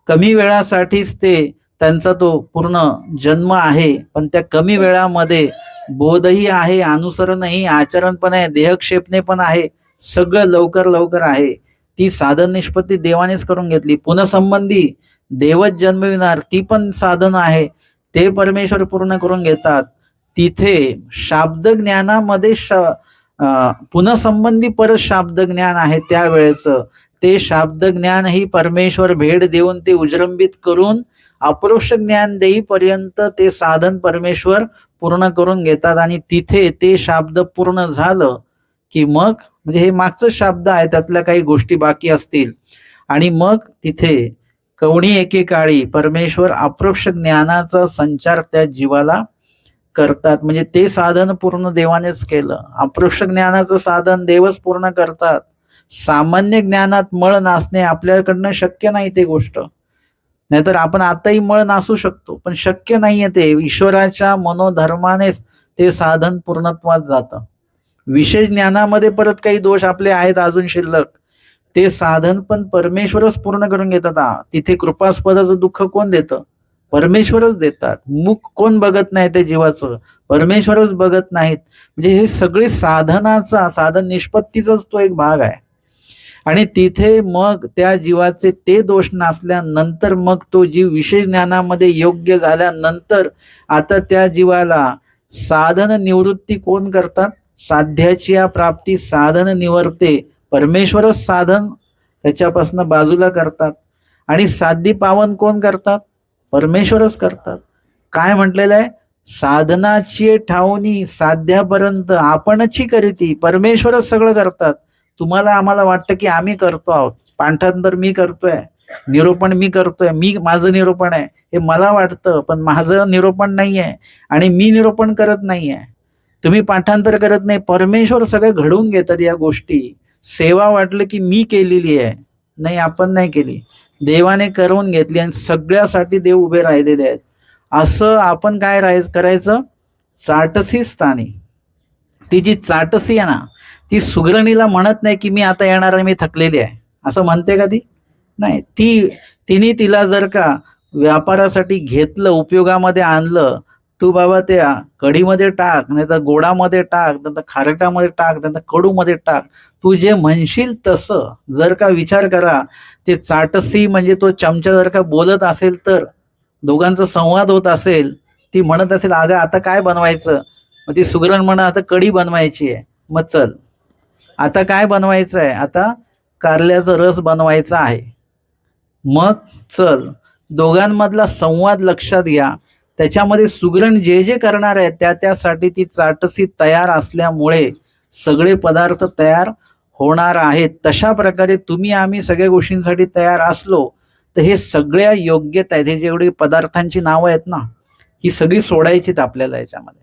कमी वेळासाठीच त्यांचा तो पूर्ण जन्म आहे, पण त्या कमी वेळामध्ये बोधही आहे, अनुसरणही, आचरण पण आहे, देहक्षेपणे पण आहे, सगळं लवकर लवकर आहे. ती साधन निष्पत्ती देवानेच करून घेतली. पुनःसंबंधी देवच जन्मविणार ती पण साधन आहे, ते परमेश्वर पूर्ण करून घेतात. तिथे शाब्द ज्ञानामध्ये पुनःसंबंधी परत शाब्द ज्ञान आहे, त्यावेळेचं ते शाब्द ज्ञान ही परमेश्वर भेट देऊन ते उजरंबित करून अपरोक्ष ज्ञान देईपर्यंत ते साधन परमेश्वर पूर्ण करून घेतात. आणि तिथे ते शाब्द पूर्ण झालं की मग म्हणजे हे मागचं शाब्द आहे, त्यातल्या काही गोष्टी बाकी असतील आणि मग तिथे कवणी एकेकाळी परमेश्वर अपरोक्ष ज्ञानाचा संचार त्या जीवाला करतात. म्हणजे ते साधन पूर्ण देवानेच केलं. अपरोक्ष ज्ञानाचं साधन देवच पूर्ण करतात. सामान्य ज्ञानात मळ नासणे आपल्याकडनं शक्य नाही ते गोष्ट. नाहीतर आपण आताही मळ नासू शकतो, पण शक्य नाहीये ते. ईश्वराच्या मनोधर्मानेच ते साधन पूर्णत्वात जातं. विशेष ज्ञानामध्ये परत काही दोष आपले आहेत अजून शिल्लक, ते साधन पण परमेश्वरच पूर्ण करून घेतात. तिथे कृपास्पदाचं दुःख कोण देतं? परमेश्वरच देतात. मुख कोण बघत नाही त्या जीवाचं? परमेश्वरच बघत नाहीत. म्हणजे हे सगळे साधन निष्पत्तीचाच तो एक भाग आहे. आणि तिथे मग त्या जीवाचे ते दोष नसल्यानंतर मग तो जीव विशेष ज्ञानामध्ये योग्य झाल्यानंतर आता त्या जीवाला साधन निवृत्ती कोण करतात? साध्याची या प्राप्ती साधन निवर्ते परमेश्वरच साधन त्याच्यापासून बाजूला करतात. आणि साध्य पावन कोण करतात? परमेश्वरच करतात. काय म्हटलेलं आहे? साधनाची ठाऊनी साध्यापर्यंत आपणची करीती, परमेश्वरच सगळं करतात. तुम्हाला आम्हाला वाटतं की आम्ही करतो आहोत, पाठांतर मी करतोय, निरूपण मी करतोय, माझं निरूपण आहे हे मला वाटतं, पण माझं निरूपण नाही आहे आणि मी निरूपण करत नाहीये. तुम्ही पाठांतर करत नाही, परमेश्वर सगळं घडवून घेतात या गोष्टी. सेवा वाटलं की मी केलेली आहे, नाही, आपण नाही केली, देवाने करून घेतली आणि सगळ्यासाठी देव उभे राहिलेले आहेत. असं आपण काय करायचं? चाटसी स्थानी. ती जी चाटसी आहे ना, ती सुगरणीला म्हणत नाही की मी आता येणार आहे, मी थकलेली आहे, असं म्हणते का ती? नाही. तिला जर का व्यापारासाठी घेतलं, उपयोगामध्ये आणलं, तू बाबा त्या कढीमध्ये टाक, नाही तर गोडामध्ये टाक, नाही तर खारटामध्ये टाक, नाही तर कडूमध्ये टाक, तू जे म्हणशील तसं. जर का विचार करा, ते चाटसी म्हणजे तो चमचा जर का बोलत असेल तर दोघांचा संवाद होत असेल, ती म्हणत असेल अगं आता काय बनवायचं, मग ती सुगरण म्हणा आता कढी बनवायची आहे, मग चल आता काय बनवायचं आहे, आता कारल्याचा रस बनवायचा आहे, मग चल. दोघांमधला संवाद लक्षात घ्या. त्याच्यामध्ये सुगरण जे जे करणार आहे त्यासाठी ती चाटसी तयार असल्यामुळे सगळे पदार्थ तयार होणार आहेत. तशा प्रकारे तुम्ही आम्ही सगळ्या गोष्टींसाठी तयार असलो तर हे सगळ्या योग्यता आहेत. हे जेवढी पदार्थांची नावं आहेत ना, ही सगळी सोडायचीत आपल्याला. याच्यामध्ये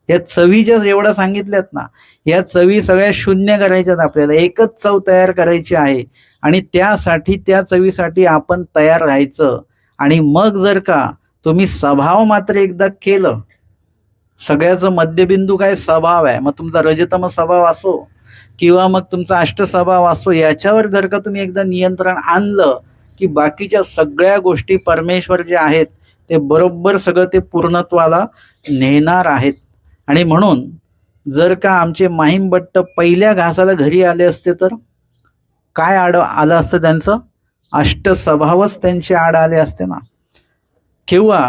या चवी ज्या जेवढ्या सांगितल्यात ना, या चवी सगळ्या शून्य करायच्यात आपल्याला. एकच चव तयार करायची आहे आणि त्यासाठी त्या चवीसाठी आपण तयार राहायचं. आणि मग जर का तुम्ही स्वभाव मात्र एकदा केलं, सगळ्याचं मध्यबिंदू काय स्वभाव आहे, मग तुमचा रजतम स्वभाव असो किंवा मग तुमचा अष्ट स्वभाव असो, याच्यावर जर का तुम्ही एकदा नियंत्रण आणलं की बाकीच्या सगळ्या गोष्टी परमेश्वर जे आहेत ते बरोबर सगळं ते पूर्णत्वाला नेणार आहेत. आणि म्हणून जर का आमचे माहीम भट्ट पहिल्या घासाला घरी आले असते तर काय आलं असतं? त्यांचं अष्ट स्वभावच त्यांचे आड आले असते ना. किंवा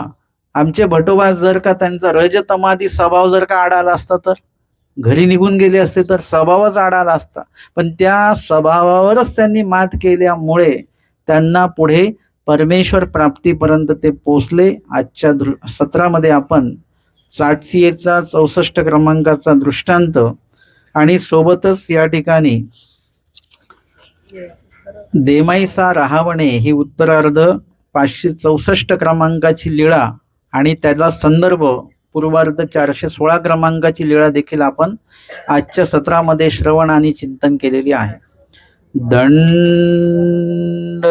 आमचे भटोबा जर का त्यांचा रजतमादी स्वभाव जर का आड आला असता तर घरी निघून गेले असते तर स्वभावच आड आला असता. पण त्या स्वभावावरच त्यांनी मात केल्यामुळे त्यांना पुढे परमेश्वर प्राप्तीपर्यंत ते पोचले. आजच्या सत्रामध्ये आपण चाटसीचा 64 क्रमांकाचा दृष्टांत आणि सोबतच या ठिकाणी देमाईसा राहावणे ही उत्तरार्ध 564 क्रमांकाची लीळा आणि त्याला संदर्भ पूर्वार्ध 416 क्रमांकाची लीळा देखील आपण आजच्या सत्रामध्ये श्रवण आणि चिंतन केलेली आहे. दंड